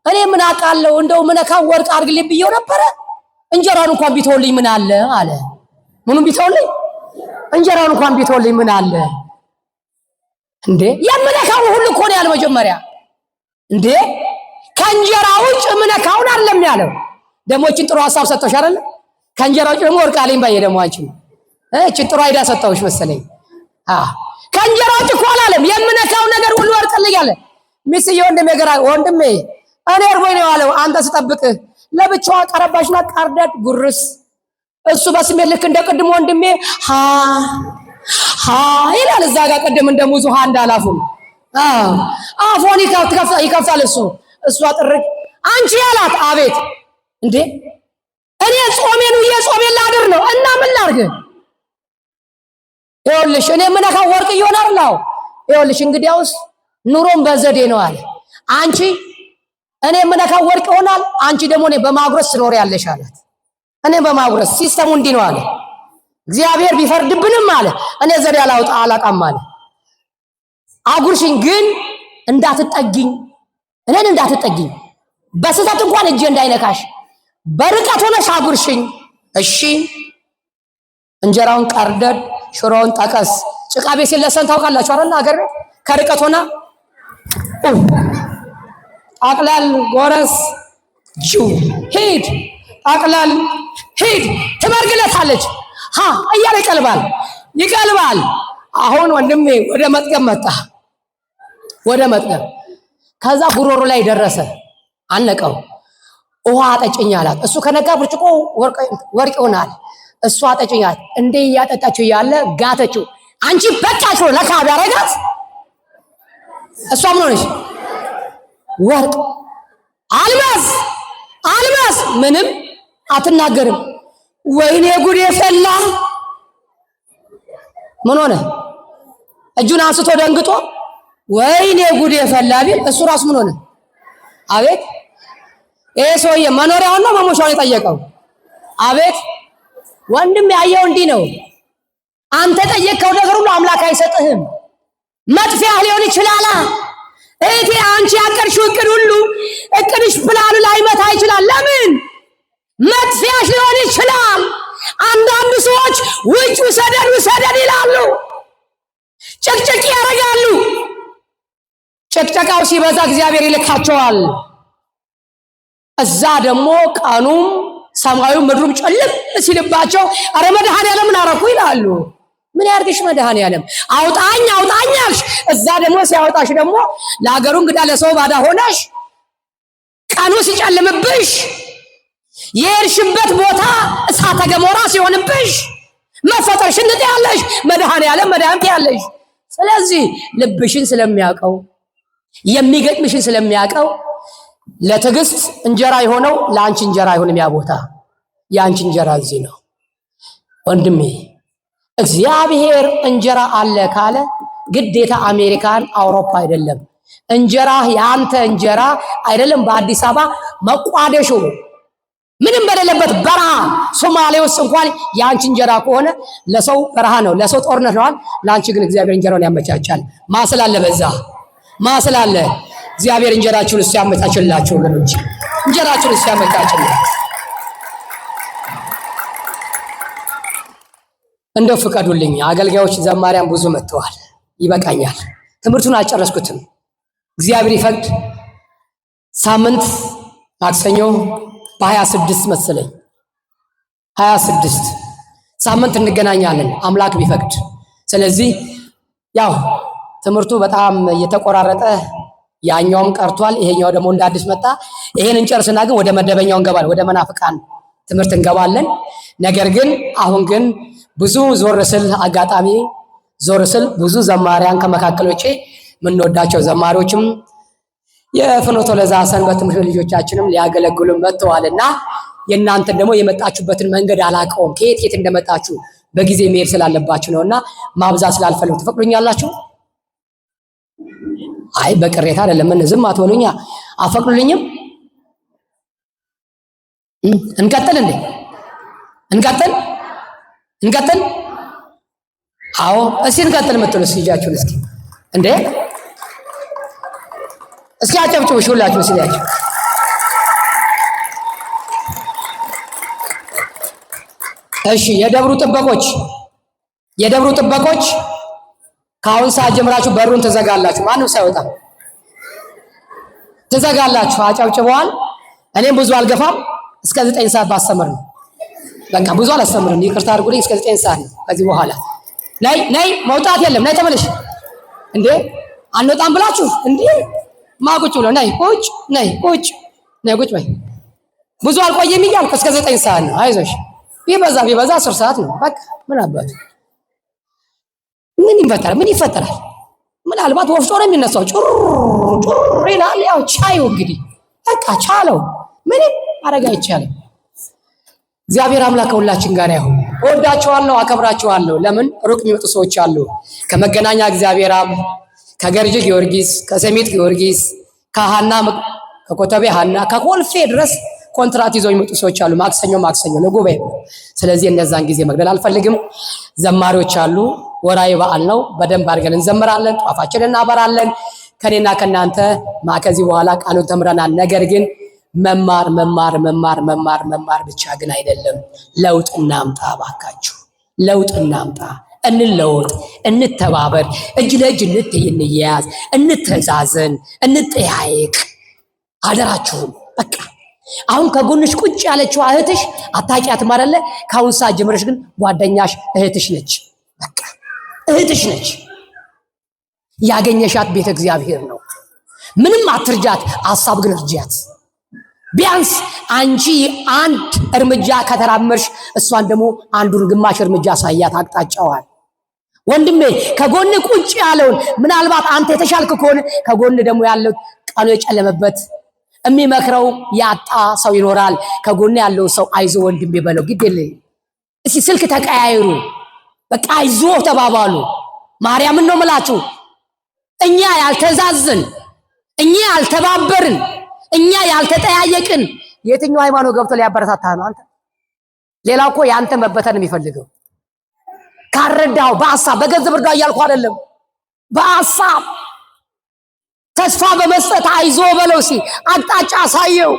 እኔ ምን አውቃለሁ? እንደው ምነካው ወርቅ አድርግልኝ ብየው ነበረ። እንጀራውን እንኳን ቢተውልኝ ምን አለ አለ። ምኑን ቢተውልኝ? እንጀራውን እንኳን ቢተውልኝ ምን አለ እንዴ? የምነካው ሁሉ እኮ ነው ያለው መጀመሪያ። እንዴ ከእንጀራ ውጭ ምነካውን አይደለም ያለው። ደግሞ እቺን ጥሩ ሐሳብ ሰጠሽ አይደል? ከእንጀራ ውጭ ደግሞ ወርቅ አለኝ ባየ ደግሞ አንቺ እቺን ጥሩ አይዳ ሰጠውሽ መሰለኝ። ከእንጀራ ውጭ እኮ አላለም። የምነካው ነገር ሁሉ ወርቅልኝ አለ። ሚስዬ ወንድሜ እኔ እርቦኝ ነው ያለው። አንተ ስጠብቅህ ለብቻዋ ቀረባሽና ቃርዳት ጉርስ። እሱ በስሜት ልክ እንደ ቅድም ወንድሜ ይላል። እዛ ጋር ቅድም እንደ ሙዙ እንዳላፉ አፎን ይከፍታል እሱ። እሷ ጥርቅ አንቺ ያላት አቤት እንዴ እኔ ጾሜን ላድር ነው እና ምን ላድርግ? ይኸውልሽ እኔ የምነካው ወርቅ ይሆናል። አዎ ይኸውልሽ እንግዲያውስ ኑሮም በዘዴ ነው አለ። አንቺ እኔ የምነካው ወርቅ ይሆናል፣ አንቺ ደግሞ እኔ በማጉረስ ትኖር ያለሽ አላት። እኔ በማጉረስ ሲስተሙ እንዲህ ነው አለ። እግዚአብሔር ቢፈርድብንም አለ እኔ ዘዴ አላውጣም አለ። አጉርሽኝ ግን እንዳትጠጊኝ፣ እኔን እንዳትጠጊኝ፣ በስህተት እንኳን እጄ እንዳይነካሽ በርቀት ሆነሽ አጉርሽኝ። እሺ እንጀራውን ቀርደድ፣ ሽሮውን ጠቀስ። ጭቃ ቤት ሲለሰን ታውቃላችሁ አይደል? አገር ከርቀት ሆና አቅላል ጎረስ ጁ ሂድ አቅላል ሂድ ትመርግለታለች። እያለ ይቀልባል። አሁን ወንድሜ ወደ መጥገብ መጣ፣ ወደ መጥገብ። ከዛ ጉሮሮ ላይ ደረሰ፣ አነቀው። ውሃ አጠጭኝ አላት። እሱ ከነጋ ብርጭቆ ወርቅ ይሆናል። እሷ አጠጭኛት እንዴ እያጠጣችው ያለ ጋተችው። አንቺ በቃችሁ ለካ ቢያረጋት እሷ ምን ሆነሽ? ወርቅ አልማዝ ምንም አትናገርም። ወይኔ ጉዴ ፈላ። ምን ሆነ? እጁን አንስቶ ደንግጦ ወይኔ ጉዴ ፈላ ቢል እሱ ራሱ ምን ሆነ? አቤት ይሄ ሰውዬ መኖሪያውን ነው መሞሻውን የጠየቀው? አቤት ወንድም ያየው እንዲህ ነው። አንተ ጠየቅከው ነገር ሁሉ አምላክ አይሰጥህም። መጥፊያ ሊሆን ይችላል። እህቴ አንቺ ያቀርሽው እቅድ ሁሉ እቅድሽ ፕላኑ ላይመታ ይችላል። ለምን? መጥፊያሽ ሊሆን ይችላል። አንዳንድ ሰዎች ውጭ ውሰደድ ይላሉ፣ ጭቅጭቅ ያደርጋሉ። ጭቅጨቃው ሲበዛ እግዚአብሔር ይልካቸዋል። እዛ ደግሞ ቀኑም ሰማዩ ምድሩም ጨልም ሲልባቸው አረ መድኃኔዓለም ምን አረኩ ይላሉ። ምን ያርግሽ መድኃኔዓለም? አውጣኝ አልሽ። እዛ ደግሞ ሲያወጣሽ ደግሞ ለሀገሩ እንግዳ ለሰው ባዳ ሆነሽ ቀኑ ሲጨልምብሽ የሄድሽበት ቦታ እሳተ ገሞራ ሲሆንብሽ መፈጠርሽን ትያለሽ፣ መድኃኔዓለም መድኃኒት ያለሽ። ስለዚህ ልብሽን ስለሚያውቀው የሚገጥምሽን ስለሚያውቀው ለትዕግስት እንጀራ የሆነው ለአንቺ እንጀራ አይሆንም። ያ ቦታ የአንቺ እንጀራ እዚህ ነው ወንድሜ። እግዚአብሔር እንጀራ አለ ካለ ግዴታ አሜሪካን አውሮፓ አይደለም። እንጀራ ያንተ እንጀራ አይደለም። በአዲስ አበባ መቋደሾ ምንም በሌለበት በረሃ ሶማሌ ውስጥ እንኳን የአንቺ እንጀራ ከሆነ ለሰው በረሃ ነው፣ ለሰው ጦርነት ነው። ለአንቺ ግን እግዚአብሔር እንጀራውን ያመቻቻል። ማስላለ በዛ ማስላለ እግዚአብሔር እንጀራችሁን እሱ ያመቻችላችሁ ወገኖች፣ እንጀራችሁን እሱ ያመቻችላችሁ። እንደው ፍቀዱልኝ፣ አገልጋዮች ዘማሪያን ብዙ መጥተዋል፣ ይበቃኛል። ትምህርቱን አልጨረስኩትም። እግዚአብሔር ይፈቅድ ሳምንት ማክሰኞ በ26 መሰለኝ 26 ሳምንት እንገናኛለን አምላክ ቢፈቅድ። ስለዚህ ያው ትምህርቱ በጣም እየተቆራረጠ ያኛውም ቀርቷል፣ ይሄኛው ደግሞ እንደ አዲስ መጣ። ይሄን እንጨርስና ግን ወደ መደበኛው እንገባለን፣ ወደ መናፍቃን ትምህርት እንገባለን። ነገር ግን አሁን ግን ብዙ ዞር ስል ብዙ ዘማሪያን ከመካከሎቼ የምንወዳቸው ዘማሪዎችም የፍኖተ ሎዛ ሰንበት ትምህርት ልጆቻችንም ሊያገለግሉ መጥተዋልና የእናንተን ደግሞ የመጣችሁበትን መንገድ አላውቀውም፣ ከየት እንደመጣችሁ በጊዜ መሄድ ስላለባችሁ ነውና ማብዛት ስላልፈለጉ ትፈቅዱኛላችሁ? አይ በቅሬታ አይደለም። ምን ዝም አትበሉኛ? አፈቅዱልኝም? እንቀጥል እንዴ? እንቀጥል? አዎ እስኪ እንቀጥል የምትሉ ልጃችሁን እስኪ እንዴ እስኪ አጨብጭቡ ሁላችሁ ሲያችሁ። እሺ የደብሩ ጥበቆች ከአሁን ሰዓት ጀምራችሁ በሩን ትዘጋላችሁ። ማንም ሳይወጣ ትዘጋላችሁ። አጨብጭበዋል። እኔም ብዙ አልገፋም፣ እስከ 9 ሰዓት ባስተምር ነው። በቃ ብዙ አላስተምርም፣ ይቅርታ አድርጉልኝ። እስከ 9 ሰዓት ነው። ከዚህ በኋላ ነይ መውጣት የለም። ነይ ተመለሽ። እንዴ አንወጣም ብላችሁ እንዴ ማቁጭ ብሎ ነይ ቁጭ በይ። ብዙ አልቆየም እያልኩ እስከ 9 ሰዓት ነው። አይዞሽ ቢበዛ 10 ሰዓት ነው። በቃ ምን አባቱ ምን ይፈጠራል? ምናልባት ወፍጮ ነው የሚነሳው፣ ጩር ይላል። ያው ቻዩ እንግዲህ በቃ ቻለው። ምንም ማድረግ አይቻልም። እግዚአብሔር አምላክ ከሁላችን ጋር ይሁን። እወዳችኋለሁ፣ አከብራችኋለሁ። ለምን ሩቅ የሚመጡ ሰዎች አሉ። ከመገናኛ እግዚአብሔር አብ፣ ከገርጂ ጊዮርጊስ፣ ከሰሚት ጊዮርጊስ፣ ከሃና ከኮተቤ ሃና ከኮልፌ ድረስ ኮንትራት ይዘው የሚመጡ ሰዎች አሉ። ማክሰኞ ነው ጉባኤ። ስለዚህ እነዛን ጊዜ መግደል አልፈልግም። ዘማሪዎች አሉ። ወራይ በዓል ነው። በደንብ አድርገን እንዘምራለን፣ ጧፋችንን እናበራለን። ከኔና ከናንተ ከዚህ በኋላ ቃሉን ተምረናል። ነገር ግን መማር ብቻ ግን አይደለም። ለውጥ እናምጣ፣ ባካችሁ ለውጥ እናምጣ። እንለወጥ፣ እንተባበር፣ እጅ ለእጅ እንያያዝ፣ እንተዛዘን፣ እንጠያየቅ። አደራችሁን በቃ። አሁን ከጎንሽ ቁጭ ያለችው እህትሽ አታውቂያትም አይደለ? ከአሁን ሰዓት ጀምረሽ ግን ጓደኛሽ እህትሽ ነች። በቃ እህትሽ ነች። ያገኘሻት ቤተ እግዚአብሔር ነው። ምንም አትርጃት፣ ሐሳብ ግን እርጃት። ቢያንስ አንቺ አንድ እርምጃ ከተራመርሽ እሷን ደግሞ አንዱን ግማሽ እርምጃ ሳያት አቅጣጫዋል። ወንድሜ ከጎን ቁጭ ያለውን ምናልባት አንተ የተሻልክ ከሆነ ከጎን ደግሞ ያለው ቀኑ የጨለመበት የሚመክረው ያጣ ሰው ይኖራል። ከጎን ያለው ሰው አይዞ ወንድሜ በለው፣ ግድል እስቲ ስልክ ተቀያይሩ፣ በቃ አይዞ ተባባሉ። ማርያምን ነው የምላችሁ። እኛ ያልተዛዝን፣ እኛ ያልተባበርን፣ እኛ ያልተጠያየቅን የትኛው ሃይማኖት ገብቶ ሊያበረታታ ነው? አንተ ሌላው እኮ ያንተ መበተን የሚፈልገው ካረዳው በሐሳብ በገንዘብ እርዳው እያልኩ አይደለም። በሐሳብ ተስፋ በመስጠት አይዞ በለው፣ ሲ አቅጣጫ አሳየው።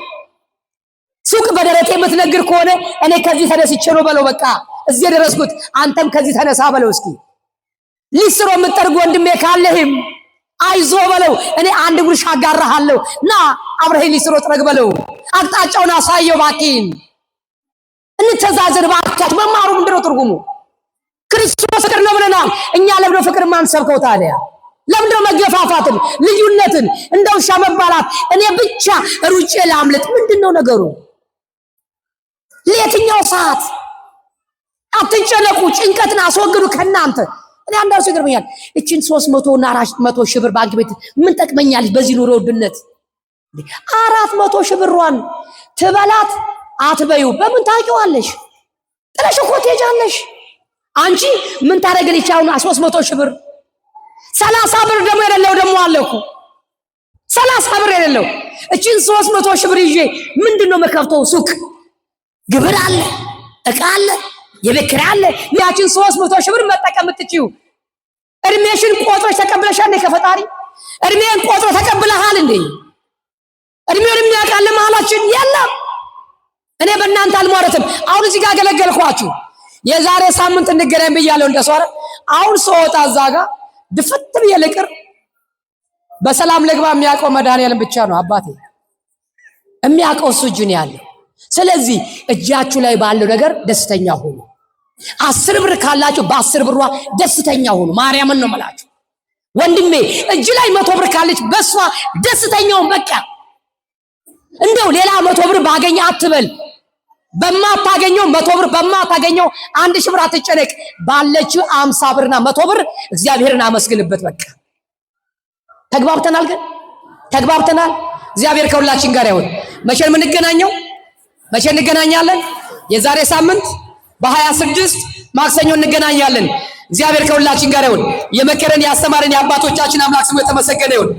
ሱቅ በደረቴ የምትነግር ከሆነ እኔ ከዚህ ተነስቼ ነው በለው። በቃ እዚህ የደረስኩት አንተም ከዚህ ተነሳ በለው። እስኪ ሊስሮ የምትጠርግ ወንድሜ ካለህም አይዞ በለው። እኔ አንድ ጉርሻ አጋራሃለሁ፣ ና አብረህ ሊስሮ ጥረግ በለው። አቅጣጫውን አሳየው። ባኪን እንተዛዘን ባካችሁ። መማሩ ምንድነው ትርጉሙ? ክርስቶስ ፍቅር ነው ብለናል። እኛ ለምንድነው ፍቅር ማንሰብከው ታዲያ? ለምንድነው መገፋፋትን፣ ልዩነትን፣ እንደውሻ መባላት፣ እኔ ብቻ ሩጬ ላምልጥ? ምንድነው ነገሩ? ለየትኛው ሰዓት? አትጨነቁ፣ ጭንቀትን አስወግዱ ከናንተ። እኔ አንዳው ይገርመኛል። እቺን 300 እና 400 ሺህ ብር ባንክ ቤት ምን ጠቅመኛለች? በዚህ ኑሮ ውድነት 400 ሺህ ብሯን ትበላት አትበዩ። በምን ታውቂዋለሽ? ጥለሽ እኮ ትሄጃለሽ። አንቺ ምን ታደርግልሽ? አሁን 300 ሺህ ብር 30 ብር ደግሞ የሌለው ደግሞ አለ እኮ 30 ብር የሌለው። እቺን 300 ሺህ ብር ይዤ ምንድነው መከፍተው? ሱቅ ግብር አለ፣ እቃ አለ፣ የቤት ኪራይ አለ። ያቺን 300 ሺህ ብር መጠቀም የምትችይው እድሜሽን ቆጥረሽ ተቀብለሻል እንዴ? ከፈጣሪ እድሜን ቆጥሮ ተቀብለሃል እንዴ? እድሜውን የሚያውቃል መሀላችን የለም። እኔ በእናንተ አልሟረትም። አሁን እዚህ ጋር ገለገልኳችሁ። የዛሬ ሳምንት እንገናኝ ብያለሁ እንደሷረ። አሁን ሰውታ እዛ ጋር ድፍት ብዬ ልቅር በሰላም ልግባ። የሚያውቀው መድኃኒዓለም ብቻ ነው። አባቴ የሚያውቀው እሱ እጁ ነው ያለው። ስለዚህ እጃችሁ ላይ ባለው ነገር ደስተኛ ሁኑ። 10 ብር ካላችሁ በ10 ብሯ ደስተኛ ሁኑ። ማርያምን ነው የምላችሁ ወንድሜ። እጅ ላይ 100 ብር ካለች በሷ ደስተኛውን በቃ። እንደው ሌላ 100 ብር ባገኝ አትበል። በማታገኘው 100 ብር በማታገኘው 1000 ብር አትጨነቅ። ባለችው 50 ብርና 100 ብር እግዚአብሔርን አመስግንበት። በቃ ተግባብተናል። ግን ተግባብተናል። እግዚአብሔር ከሁላችን ጋር ይሁን። መቼ የምንገናኘው? መቼ እንገናኛለን? የዛሬ ሳምንት በ26 ማክሰኞ እንገናኛለን። እግዚአብሔር ከሁላችን ጋር ይሁን። የመከረን ያስተማረን የአባቶቻችን አምላክ ስሙ የተመሰገነ ይሁን።